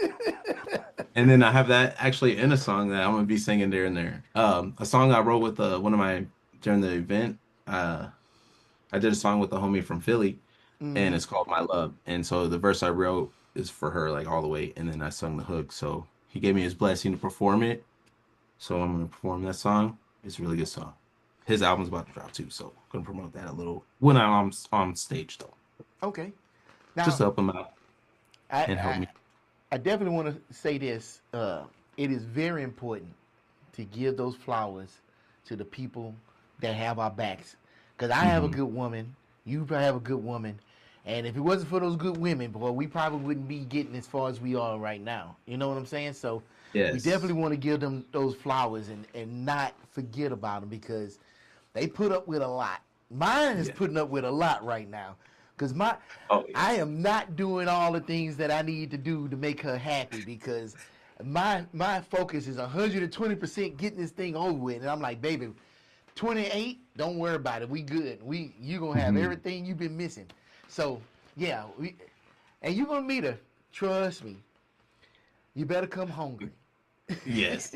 Speaker 2: And then I have that actually in a song that I'm gonna be singing there and there. A song I wrote with one of my during the event. Uh, I did a song with a homie from Philly, and
Speaker 1: Hmm.
Speaker 2: it's called My Love. And so the verse I wrote is for her, like all the way, and then I sung the hook. So he gave me his blessing to perform it. So I'm gonna perform that song. It's a really good song. His album's about to drop too, so I'm gonna promote that a little when I'm on stage though,
Speaker 1: Okay.
Speaker 2: just
Speaker 1: Now,
Speaker 2: to help him out
Speaker 1: I,
Speaker 2: and help
Speaker 1: I
Speaker 2: me.
Speaker 1: I definitely want to say this. It is very important to give those flowers to the people that have our backs. Because I have a
Speaker 2: Hmm.
Speaker 1: good woman, you have a good woman, and if it wasn't for those good women, boy, we probably wouldn't be getting as far as we are right now. You know what I'm saying? So we
Speaker 2: Yes.
Speaker 1: definitely want to give them those flowers and not forget about them because they put up with a lot. Mine is
Speaker 2: Yeah.
Speaker 1: putting up with a lot right now. Cause
Speaker 2: Oh yeah.
Speaker 1: I am not doing all the things that I need to do to make her happy because my focus is 120% getting this thing over with, and I'm like, baby, 28, don't worry about it. We good. You gonna have
Speaker 2: Hmm.
Speaker 1: everything you've been missing. So yeah, and you gonna meet her. Trust me. You better come hungry.
Speaker 2: Yes.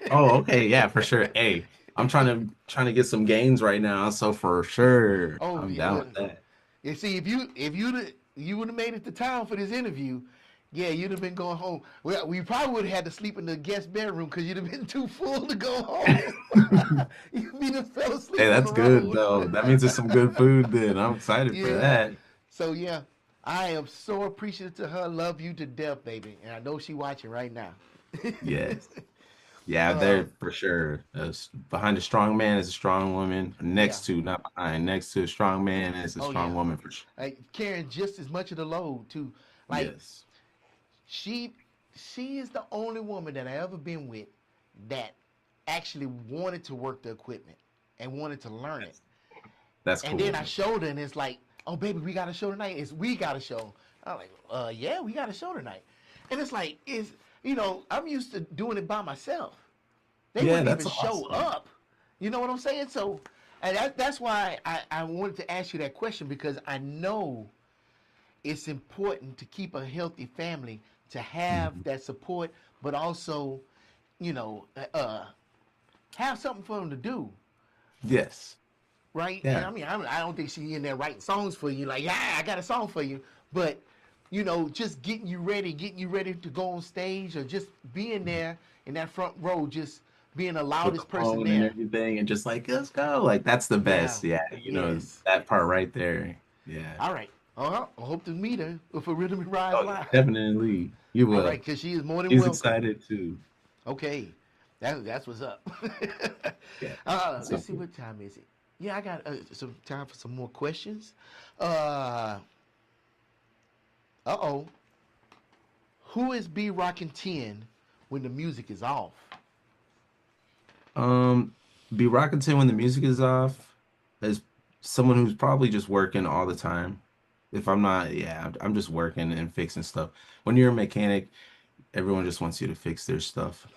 Speaker 2: Oh, okay. Yeah, for sure. Hey, I'm trying to get some gains right now, so for sure,
Speaker 1: Oh
Speaker 2: I'm
Speaker 1: yeah,
Speaker 2: down with that.
Speaker 1: you see, if you would have made it to town for this interview, yeah, you'd have been going home. Well, we probably would have had to sleep in the guest bedroom because you'd have been too full to go home. You'd be the fell
Speaker 2: Hey,
Speaker 1: asleep on the
Speaker 2: that's good
Speaker 1: road.
Speaker 2: though. That means there's some good food then. I'm excited for
Speaker 1: Yeah.
Speaker 2: that.
Speaker 1: So yeah, I am so appreciative to her. Love you to death, baby, and I know she watching right now.
Speaker 2: Yes. Yeah,
Speaker 1: uh,
Speaker 2: there for sure. Behind a strong man is a strong woman.
Speaker 1: yeah.
Speaker 2: Next to, not behind, next to a strong man is a
Speaker 1: Oh
Speaker 2: strong
Speaker 1: yeah.
Speaker 2: woman for sure.
Speaker 1: Carrying just as much of the load too. Like
Speaker 2: Yes.
Speaker 1: she she is the only woman that I ever been with that actually wanted to work the equipment and wanted to learn it.
Speaker 2: That's
Speaker 1: And then
Speaker 2: cool.
Speaker 1: I showed her and it's like, oh baby, we got a show tonight. We got a show. I'm like, yeah, we got a show tonight. And it's like, I'm used to doing it by myself. They
Speaker 2: Yeah,
Speaker 1: wouldn't even
Speaker 2: that's
Speaker 1: show
Speaker 2: awesome.
Speaker 1: up. You know what I'm saying? So, and that's why I wanted to ask you that question because I know it's important to keep a healthy family to have
Speaker 2: Mhm.
Speaker 1: that support, but also, you know, have something for them to do,
Speaker 2: Yes.
Speaker 1: right? And
Speaker 2: Yeah.
Speaker 1: I mean, I don't think she's in there writing songs for you, like, yeah, I got a song for you, but just getting you ready to go on stage, or just being there in that front row, just being the
Speaker 2: With the
Speaker 1: loudest person
Speaker 2: phone and
Speaker 1: there.
Speaker 2: everything, and just like, let's go. Like that's the
Speaker 1: Yeah.
Speaker 2: best. Yeah,
Speaker 1: Yes.
Speaker 2: that part right there. Yeah.
Speaker 1: All right. I hope to meet her with a Rhythm and Rise
Speaker 2: Oh, yeah,
Speaker 1: live.
Speaker 2: definitely. You
Speaker 1: All
Speaker 2: will.
Speaker 1: right, because she is more than
Speaker 2: He's
Speaker 1: welcome.
Speaker 2: excited too.
Speaker 1: Okay, that's what's up.
Speaker 2: Yeah. So
Speaker 1: Let's see, what time is it? Yeah, I got some time for some more questions. Uh oh, who is B rocking 10 when the music is off?
Speaker 2: Um, be rocking to when the music is off as someone who's probably just working all the time. If I'm not, yeah, I'm just working and fixing stuff. When you're a mechanic, everyone just wants you to fix their stuff.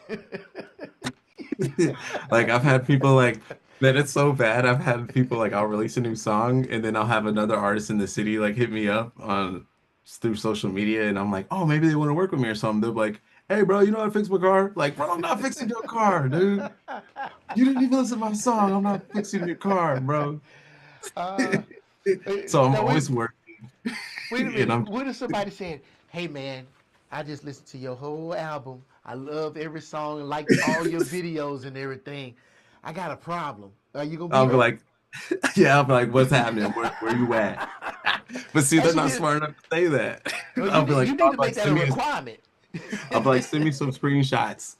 Speaker 2: Like I've had people like that it's so bad. I've had people like I'll release a new song and then I'll have another artist in the city like hit me up on through social media and I'm like, oh, maybe they want to work with me or something. They're like, hey, bro, you know how to fix my car? Like, bro, I'm not fixing your car, dude. You didn't even listen to my song. I'm not fixing your car, bro.
Speaker 1: uh,
Speaker 2: So I'm
Speaker 1: Now
Speaker 2: always working,
Speaker 1: wait a
Speaker 2: and
Speaker 1: minute.
Speaker 2: I'm
Speaker 1: What if somebody said, "Hey man, I just listened to your whole album. I love every song and liked all your videos and everything. I got a problem. Are you gonna be
Speaker 2: I'll be
Speaker 1: there?"
Speaker 2: like, yeah, I'll be like, what's happening? Where you at? But see, they're not
Speaker 1: Actually,
Speaker 2: smart enough to say that.
Speaker 1: well,
Speaker 2: I'll be
Speaker 1: you
Speaker 2: like,
Speaker 1: need to make that a
Speaker 2: send me
Speaker 1: requirement.
Speaker 2: I'll be like, send me some screenshots.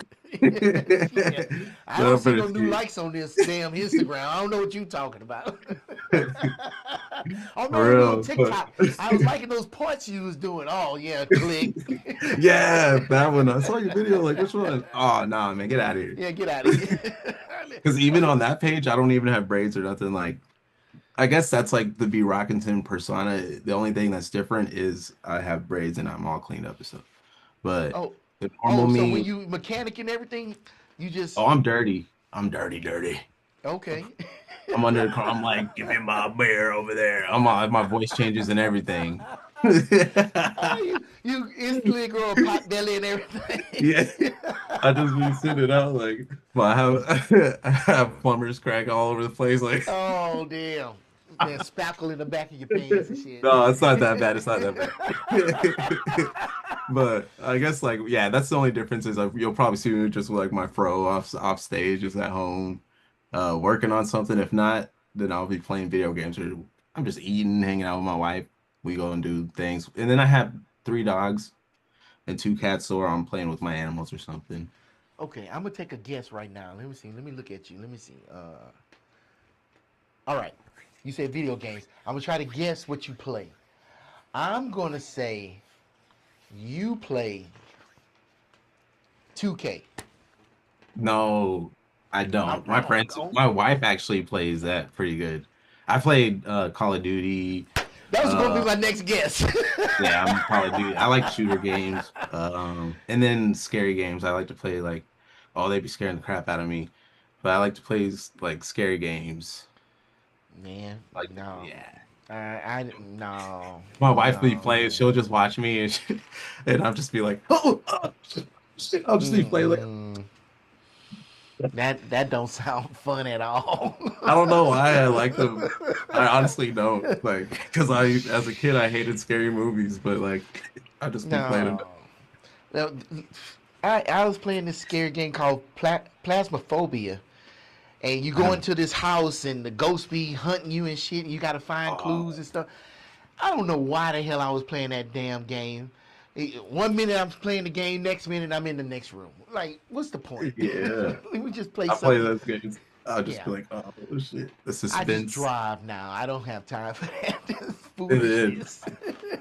Speaker 1: Shit. I
Speaker 2: Then
Speaker 1: don't
Speaker 2: I'm
Speaker 1: see
Speaker 2: gonna
Speaker 1: no new
Speaker 2: see
Speaker 1: likes on this damn Instagram. I don't know what you talking about.
Speaker 2: it.
Speaker 1: Oh no, it was on
Speaker 2: For real.
Speaker 1: TikTok. I was liking those parts you was doing. Oh yeah, click.
Speaker 2: Yeah, that one. I saw your video. Like, which one? Oh, nah, man, get out of here.
Speaker 1: Yeah, get out of here.
Speaker 2: Because even
Speaker 1: Okay.
Speaker 2: on that page, I don't even have braids or nothing. Like, I guess that's like the B Rockington persona. The only thing that's different is I have braids and I'm all cleaned up and stuff. But
Speaker 1: Oh,
Speaker 2: the normal
Speaker 1: so when
Speaker 2: me,
Speaker 1: you mechanic and everything, you just
Speaker 2: oh, I'm dirty. I'm dirty, dirty.
Speaker 1: okay.
Speaker 2: I'm under the car. I'm like, give me my beer over there. My voice changes and everything.
Speaker 1: You instantly grow a pot belly and everything.
Speaker 2: Yeah, I just be sitting out like, well, I have plumber's crack all over the place. Like,
Speaker 1: Oh damn. There's spackle in the back of your pants and shit.
Speaker 2: no, it's not that bad. It's not that bad. But I guess like, yeah, that's the only difference is like you'll probably see me just with like my fro off stage, just at home, working on something. If not, then I'll be playing video games or I'm just eating, hanging out with my wife. We go and do things, and then I have three dogs and two cats, so I'm playing with my animals or something.
Speaker 1: Okay, I'm gonna take a guess right now. Let me see. Let me look at you. Let me see. All right. You said video games. I'm gonna try to guess what you play. I'm gonna say you play 2K.
Speaker 2: No, I
Speaker 1: I'm
Speaker 2: don't.
Speaker 1: wrong. Oh,
Speaker 2: My wife actually plays that pretty good. I played Call of Duty.
Speaker 1: that was gonna be
Speaker 2: Uh,
Speaker 1: my next guess.
Speaker 2: yeah, I'm Call of Duty. I like shooter games. And then scary games. I like to play like, oh, they be scaring the crap out of me. But I like to play like scary games.
Speaker 1: Man,
Speaker 2: Like,
Speaker 1: no.
Speaker 2: yeah.
Speaker 1: I no,
Speaker 2: My wife be
Speaker 1: no.
Speaker 2: playing. She'll just watch me and I'll just be like, oh, shit, shit. I'll just be playing like.
Speaker 1: Mm-mm. That don't sound fun at all.
Speaker 2: I don't know why I like them. I honestly don't. Like, because as a kid, I hated scary movies, but like, I just be playing
Speaker 1: No. Now, I was playing this scary game called Plasmophobia, and you go
Speaker 2: them.
Speaker 1: into this house and the ghosts be hunting you and shit, and you got to find clues
Speaker 2: Oh,
Speaker 1: and stuff. I don't know why the hell I was playing that damn game. One minute I'm playing the game, next minute I'm in the next room. Like, what's the point?
Speaker 2: yeah.
Speaker 1: We just play
Speaker 2: I play
Speaker 1: something.
Speaker 2: those games. I'll just
Speaker 1: Yeah,
Speaker 2: be like, oh shit, the
Speaker 1: I just
Speaker 2: suspense.
Speaker 1: drive now. I don't have time for that. This
Speaker 2: And then,
Speaker 1: foolishness.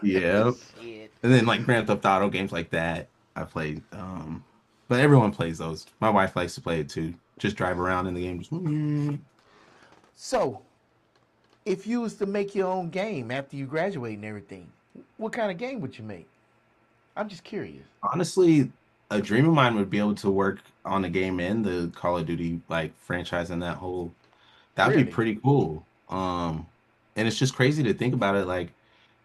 Speaker 2: yeah.
Speaker 1: Shit.
Speaker 2: And then like Grand Theft Auto games like that, I played. But everyone plays those. My wife likes to play it too. Just drive around in the game. Just,
Speaker 1: So, if you was to make your own game after you graduate and everything, What kind of game would you make? I'm just curious.
Speaker 2: Honestly, a dream of mine would be able to work on the game and the Call of Duty like franchise and that whole that'd be
Speaker 1: Really?
Speaker 2: pretty cool. And it's just crazy to think about it. Like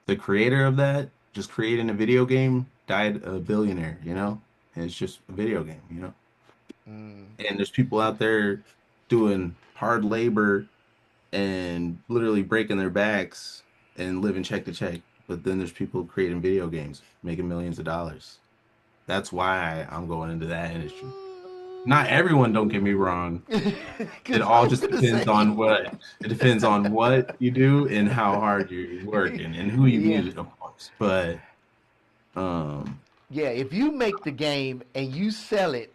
Speaker 2: the creator of that just creating a video game died a billionaire, you know? And it's just a video game, you know?
Speaker 1: Mm.
Speaker 2: And there's people out there doing hard labor and literally breaking their backs and living check to check. But then there's people creating video games, making millions of dollars. That's why I'm going into that industry. Not everyone, don't get me wrong. It
Speaker 1: Because I
Speaker 2: all
Speaker 1: was
Speaker 2: just
Speaker 1: gonna
Speaker 2: depends
Speaker 1: say,
Speaker 2: on what it depends on what you do and how hard you work and who you
Speaker 1: yeah,
Speaker 2: meet, of course. But um
Speaker 1: yeah. If you make the game and you sell it,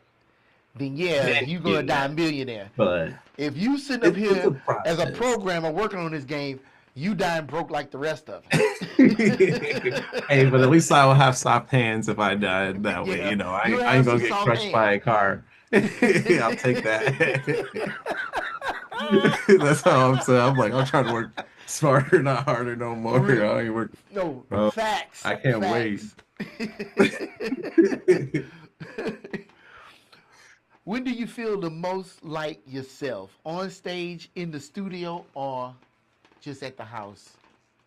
Speaker 1: then yeah,
Speaker 2: then
Speaker 1: you
Speaker 2: you
Speaker 1: gonna
Speaker 2: get
Speaker 1: die a
Speaker 2: that.
Speaker 1: millionaire.
Speaker 2: But
Speaker 1: If you sitting up
Speaker 2: it's a
Speaker 1: here as a
Speaker 2: process.
Speaker 1: programmer working on this game, you dying broke like the rest of
Speaker 2: Hey, but at least I will have soft hands if I die
Speaker 1: them.
Speaker 2: that way.
Speaker 1: Yeah,
Speaker 2: You know,
Speaker 1: you
Speaker 2: I ain't
Speaker 1: have some
Speaker 2: gonna get
Speaker 1: soft
Speaker 2: crushed by
Speaker 1: hands.
Speaker 2: a car. I'll take that. That's how I'm saying. I'm like, I'm trying to work smarter, not harder, no more.
Speaker 1: Real,
Speaker 2: I ain't work.
Speaker 1: no
Speaker 2: Oh,
Speaker 1: facts,
Speaker 2: I can't wait.
Speaker 1: facts. When do you feel the most like yourself? On stage, in the studio, or just at the house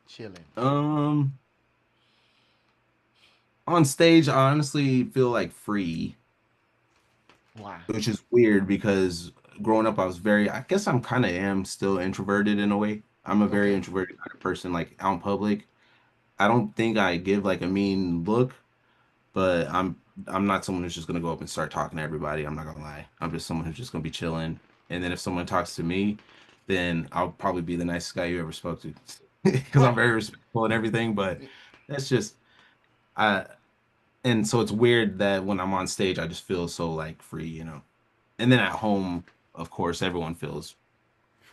Speaker 1: chilling?
Speaker 2: Um, on stage, I honestly feel like free,
Speaker 1: Why?
Speaker 2: which is weird because growing up, I was very, I guess I'm kind of am still introverted in a way. I'm a very
Speaker 1: Okay.
Speaker 2: introverted kind of person, like out in public. I don't think I give like a mean look, but I'm not someone who's just gonna go up and start talking to everybody. I'm not gonna lie. I'm just someone who's just gonna be chilling. And then if someone talks to me, then I'll probably be the nicest guy you ever spoke to because I'm
Speaker 1: Right.
Speaker 2: very respectful and everything. But that's just I and so it's weird that when I'm on stage, I just feel so like free, you know. And then at home, of course, everyone feels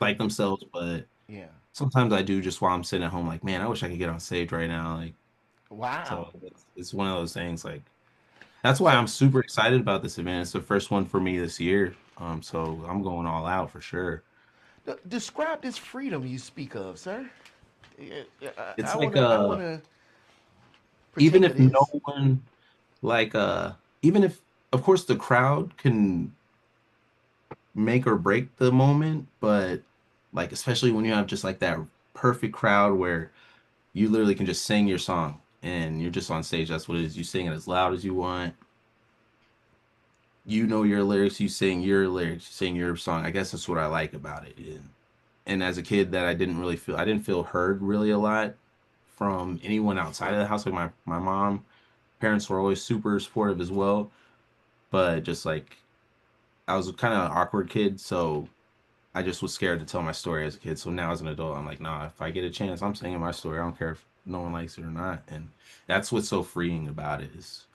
Speaker 2: like themselves, but
Speaker 1: Yeah.
Speaker 2: sometimes I do just while I'm sitting at home, like, man, I wish I could get on stage right now. Like,
Speaker 1: Wow.
Speaker 2: so it's one of those things. Like, that's why
Speaker 1: So
Speaker 2: I'm super excited about this event. It's the first one for me this year. So I'm going all out for sure.
Speaker 1: describe this freedom you speak of, sir.
Speaker 2: It's
Speaker 1: I
Speaker 2: like
Speaker 1: wanna, I wanna
Speaker 2: even
Speaker 1: partake of
Speaker 2: if no
Speaker 1: this.
Speaker 2: one like even if of course the crowd can make or break the moment, but like especially when you have just like that perfect crowd where you literally can just sing your song and you're just on stage. That's what it is. You sing it as loud as you want. You know your lyrics, you sing your lyrics, you sing your song. I guess that's what I like about it. And as a kid that I didn't feel heard really a lot from anyone outside of the house. Like my mom, parents were always super supportive as well. But just like I was kind of an awkward kid, so I just was scared to tell my story as a kid. So now as an adult, I'm like, nah, if I get a chance, I'm singing my story. I don't care if no one likes it or not. And that's what's so freeing about it is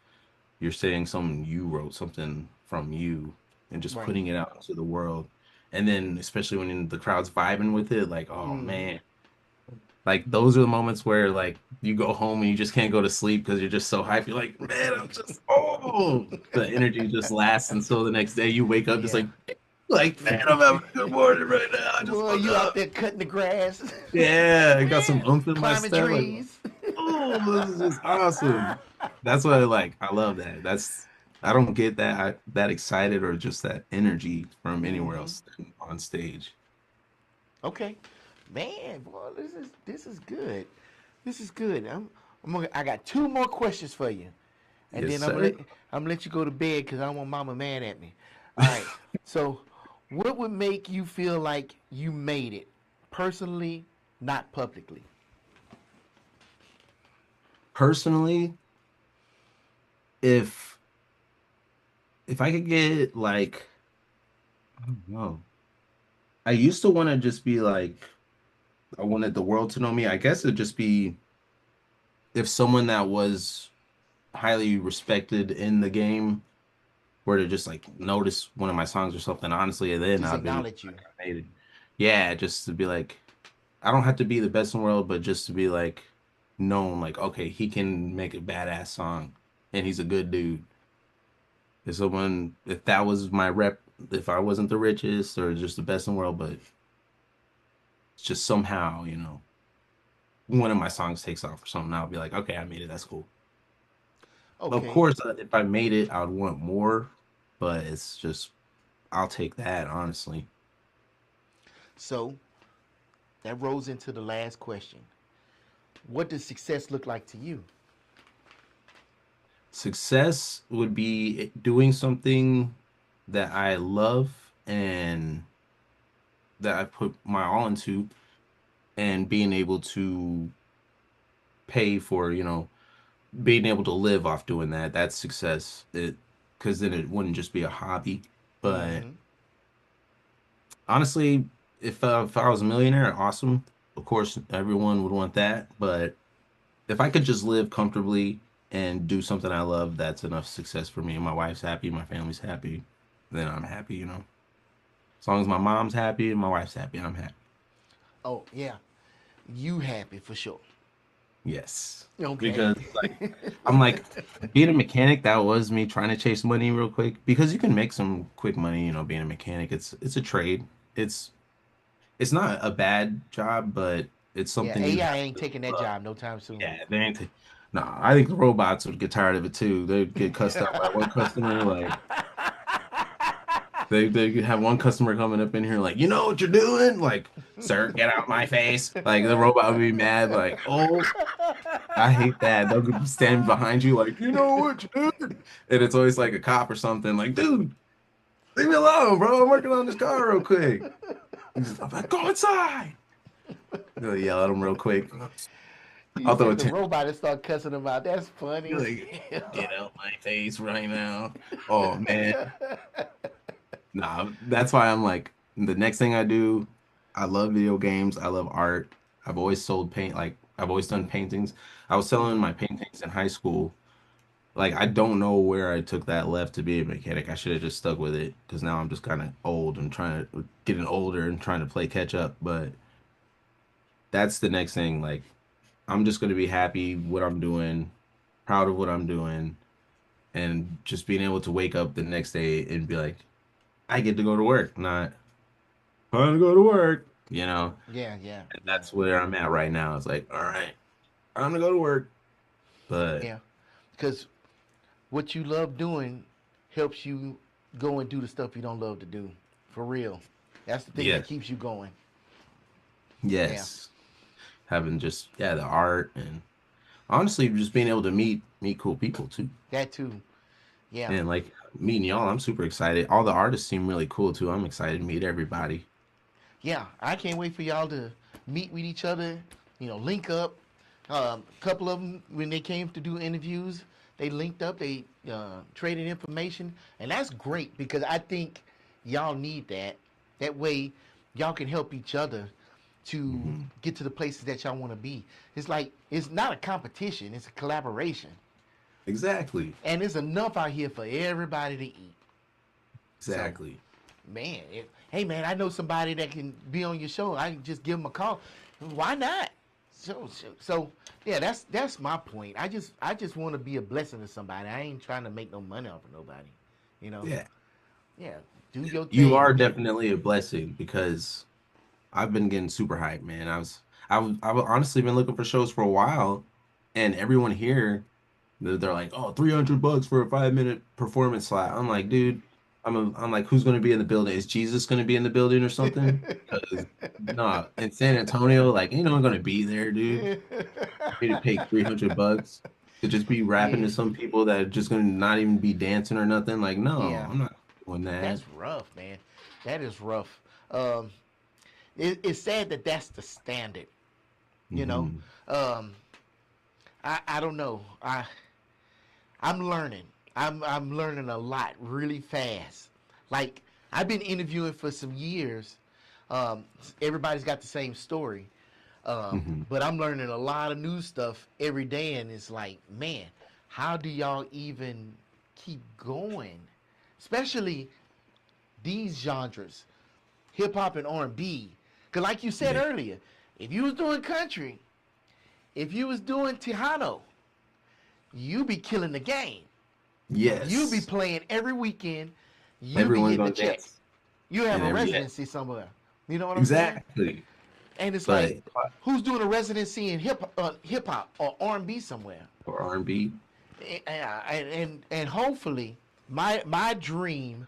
Speaker 2: you're saying something you wrote, something from you, and just
Speaker 1: Right.
Speaker 2: putting it out into the world. And then especially when the crowd's vibing with it, like, oh
Speaker 1: Mm-hmm.
Speaker 2: man, like those are the moments where like you go home and you just can't go to sleep because you're just so hyped. You're like, man, I'm just oh the energy just lasts until the next day. You wake up just
Speaker 1: Yeah.
Speaker 2: like man, I'm having a good morning right now. I just
Speaker 1: Boy,
Speaker 2: woke
Speaker 1: you out
Speaker 2: up.
Speaker 1: there cutting the grass,
Speaker 2: Yeah, I got some oomph in my
Speaker 1: climbing
Speaker 2: step. Like,
Speaker 1: trees.
Speaker 2: oh, this is just awesome. That's what I like. I love that. That's I don't get that excited or just that energy from anywhere
Speaker 1: Mm-hmm.
Speaker 2: else than on stage.
Speaker 1: Okay, man, boy, this is good. This is good. I got two more questions for you, and
Speaker 2: Yes,
Speaker 1: then
Speaker 2: sir.
Speaker 1: I'm gonna let you go to bed because I don't want Mama mad at me. All right. So, what would make you feel like you made it, personally, not publicly?
Speaker 2: Personally, if if I could get like I don't know. I used to want to just be like I wanted the world to know me. I guess it'd just be if someone that was highly respected in the game were to just like notice one of my songs or something, honestly, and then
Speaker 1: Just
Speaker 2: I'd been
Speaker 1: acknowledge you.
Speaker 2: like, I made it. Yeah, just to be like, I don't have to be the best in the world, but just to be like known, like, okay, he can make a badass song and he's a good dude. If someone, if that was my rep, if I wasn't the richest or just the best in the world, but it's just somehow, you know, one of my songs takes off or something, I'll be like, okay, I made it. That's cool. Of
Speaker 1: Okay.
Speaker 2: course, if I made it, I would want more, but it's just I'll take that honestly.
Speaker 1: So that rolls into the last question. What does success look like to you?
Speaker 2: Success would be doing something that I love and that I put my all into, and being able to pay for, being able to live off doing that. That's success. It Because then it wouldn't just be a hobby. But
Speaker 1: Mm-hmm.
Speaker 2: honestly, if I was a millionaire, awesome. Of course, everyone would want that. But if I could just live comfortably and do something I love, that's enough success for me. My wife's happy, my family's happy, then I'm happy. As long as my mom's happy and my wife's happy, I'm happy.
Speaker 1: Oh yeah, you happy for sure.
Speaker 2: Yes.
Speaker 1: Okay.
Speaker 2: Because I'm like being a mechanic, that was me trying to chase money real quick because you can make some quick money, being a mechanic. It's a trade. It's it's not a bad job, but it's
Speaker 1: Yeah,
Speaker 2: something you
Speaker 1: AI
Speaker 2: have
Speaker 1: ain't
Speaker 2: to
Speaker 1: taking that
Speaker 2: love.
Speaker 1: job no time soon.
Speaker 2: Yeah, they ain't. Nah, I think the robots would get tired of it too. They'd get cussed out by one customer. Like they could have one customer coming up in here like, you know what you're doing? Like, sir, get out my face. Like the robot would be mad. Like, oh, I hate that. They'll be standing behind you like, you know what you're doing? And it's always like a cop or something. Like, dude, leave me alone, bro. I'm working on this car real quick. I'm like, go inside. They'll yell at him real quick.
Speaker 1: You
Speaker 2: I'll throw a
Speaker 1: said the
Speaker 2: 10.
Speaker 1: robot and start cussing him out. That's funny
Speaker 2: You're
Speaker 1: as
Speaker 2: like,
Speaker 1: hell.
Speaker 2: get out my face right now. Oh man. Nah, that's why I'm like, the next thing I do, I love video games. I love art. I've always sold paint, like I've always done paintings. I was selling
Speaker 1: Mm-hmm.
Speaker 2: my paintings in high school. Like I don't know where I took that left to be a mechanic. I should have just stuck with it because now I'm just kind of old and trying to getting older and trying to play catch up. But that's the next thing. Like I'm just gonna be happy what I'm doing, proud of what I'm doing, and just being able to wake up the next day and be like, I get to go to work, not time to go to work.
Speaker 1: Yeah, yeah,
Speaker 2: And
Speaker 1: yeah,
Speaker 2: that's where I'm at right now. It's like, all right, I'm gonna go to work. But
Speaker 1: yeah. Because what you love doing helps you go and do the stuff you don't love to do. For real. That's the thing that
Speaker 2: yes,
Speaker 1: keeps you going. Yeah,
Speaker 2: yes, having just the art and honestly just being able to meet cool people too.
Speaker 1: that too. Yeah,
Speaker 2: And like meeting y'all, I'm super excited. All the artists seem really cool too. I'm excited to meet everybody.
Speaker 1: yeah. I can't wait for y'all to meet with each other. Link up. A couple of them when they came to do interviews, they linked up. They traded information, and that's great because I think y'all need that. That way, y'all can help each other to
Speaker 2: Hmm.
Speaker 1: get to the places that y'all want to be. It's like it's not a competition; it's a collaboration,
Speaker 2: Exactly.
Speaker 1: and there's enough out here for everybody to eat. So,
Speaker 2: Exactly.
Speaker 1: man, hey man, I know somebody that can be on your show. I can just give them a call. Why not? So yeah, that's my point. I just want to be a blessing to somebody. I ain't trying to make no money off of nobody. You know?
Speaker 2: Yeah.
Speaker 1: Yeah. Do your
Speaker 2: You
Speaker 1: thing.
Speaker 2: are definitely a blessing because I've been getting super hyped, man. I've honestly been looking for shows for a while, and everyone here, they're like, "Oh, $300 for a 5 minute performance slot." I'm like, dude, I'm like, who's gonna be in the building? Is Jesus gonna be in the building or something? Because nah, in San Antonio, like, ain't no one gonna be there, dude. Me to pay $300 to just be rapping
Speaker 1: Yeah.
Speaker 2: to some people that are just gonna not even be dancing or nothing. Like, no,
Speaker 1: Yeah.
Speaker 2: I'm not doing that.
Speaker 1: That's rough, man. That is rough. Um, it's sad that that's the standard. You know,
Speaker 2: Hmm.
Speaker 1: um, I don't know. I'm learning. I'm learning a lot really fast. Like I've been interviewing for some years. Um, Everybody's got the same story,
Speaker 2: Hmm.
Speaker 1: but I'm learning a lot of new stuff every day, and it's like, man, how do y'all even keep going? Especially these genres, hip hop and R&B. Cause like you said
Speaker 2: Yeah.
Speaker 1: earlier, if you was doing country, if you was doing Tejano, you be killing the game. You be
Speaker 2: Yes.
Speaker 1: playing every weekend. You be
Speaker 2: Everyone's
Speaker 1: getting a
Speaker 2: gonna
Speaker 1: check.
Speaker 2: dance.
Speaker 1: You have
Speaker 2: And
Speaker 1: a
Speaker 2: every
Speaker 1: residency somewhere. You know what I'm saying?
Speaker 2: exactly.
Speaker 1: And it's
Speaker 2: But
Speaker 1: like, who's doing a residency in hip hop or R&B somewhere?
Speaker 2: for R&B,
Speaker 1: And hopefully, my dream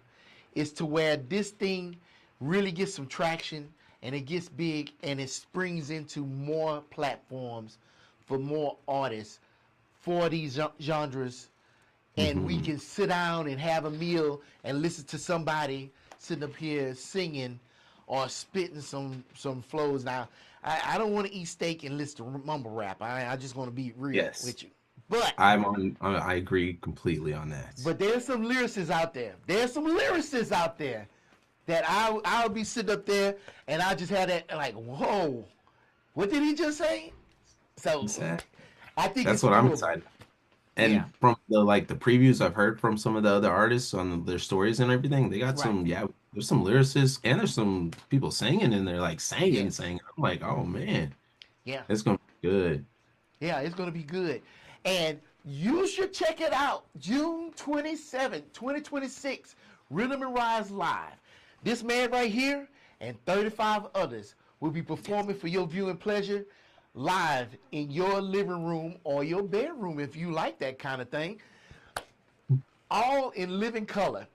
Speaker 1: is to where this thing really gets some traction and it gets big and it springs into more platforms for more artists for these genres, and we
Speaker 2: hmm
Speaker 1: can sit down and have a meal and listen to somebody sitting up here singing or spitting some flows. Now, I don't want to eat steak and listen to mumble rap. I just want to be real
Speaker 2: yes,
Speaker 1: with you. But
Speaker 2: I agree completely on that.
Speaker 1: there's some lyricists out there. There's some lyricists out there that I'll be sitting up there and I just had that like, whoa, what did he just say? So
Speaker 2: Exactly.
Speaker 1: I think
Speaker 2: That's
Speaker 1: it's
Speaker 2: what I'm
Speaker 1: doable.
Speaker 2: excited.
Speaker 1: Yeah,
Speaker 2: And from the previews I've heard from some of the other artists on their stories and everything, they got
Speaker 1: right.
Speaker 2: some, yeah, there's some lyricists and there's some people singing in there, like
Speaker 1: Yes.
Speaker 2: singing. I'm like, oh man,
Speaker 1: Yeah.
Speaker 2: it's gonna be good.
Speaker 1: Yeah, it's going to be good. And you should check it out. June 27th, 2026, Rhythm and Rise Live. This man right here and 35 others will be performing for your viewing pleasure live in your living room or your bedroom if you like that kind of thing, all in living color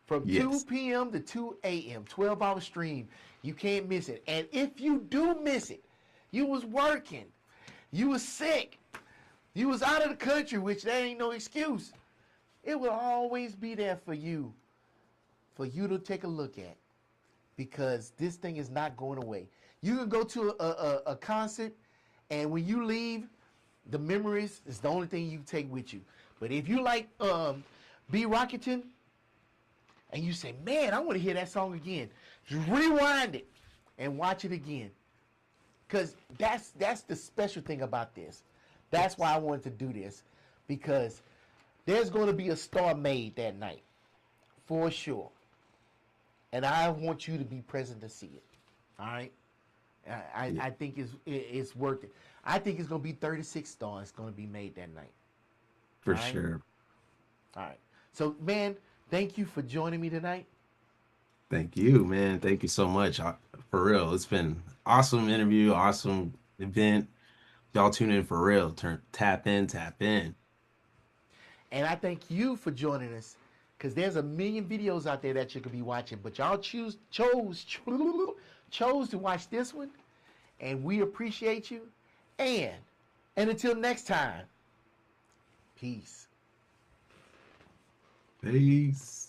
Speaker 1: from
Speaker 2: Yes.
Speaker 1: 2 p.m. to 2 a.m., 12-hour stream. You can't miss it. And if you do miss it, you was working, you was sick, you was out of the country, which there ain't no excuse. It will always be there for you to take a look at, because this thing is not going away. You can go to a concert, and when you leave, the memories is the only thing you take with you. But if you like B. Rockerton, and you say, man, I want to hear that song again, just rewind it and watch it again. Because that's the special thing about this. That's why I wanted to do this, because there's going to be a star made that night, for sure. And I want you to be present to see it. All right?
Speaker 2: Yeah,
Speaker 1: I think it's worth it. I think it's going to be 36 stars going to be made that night.
Speaker 2: for
Speaker 1: All right?
Speaker 2: sure.
Speaker 1: All right. So, man, thank you for joining me tonight.
Speaker 2: Thank you, man. Thank you so much. For real, it's been awesome interview, awesome event. Y'all tune in for real. Tap in, tap in.
Speaker 1: And I thank you for joining us, because there's a million videos out there that you could be watching, but y'all chose to watch this one, and we appreciate you. And until next time, peace.
Speaker 2: Peace.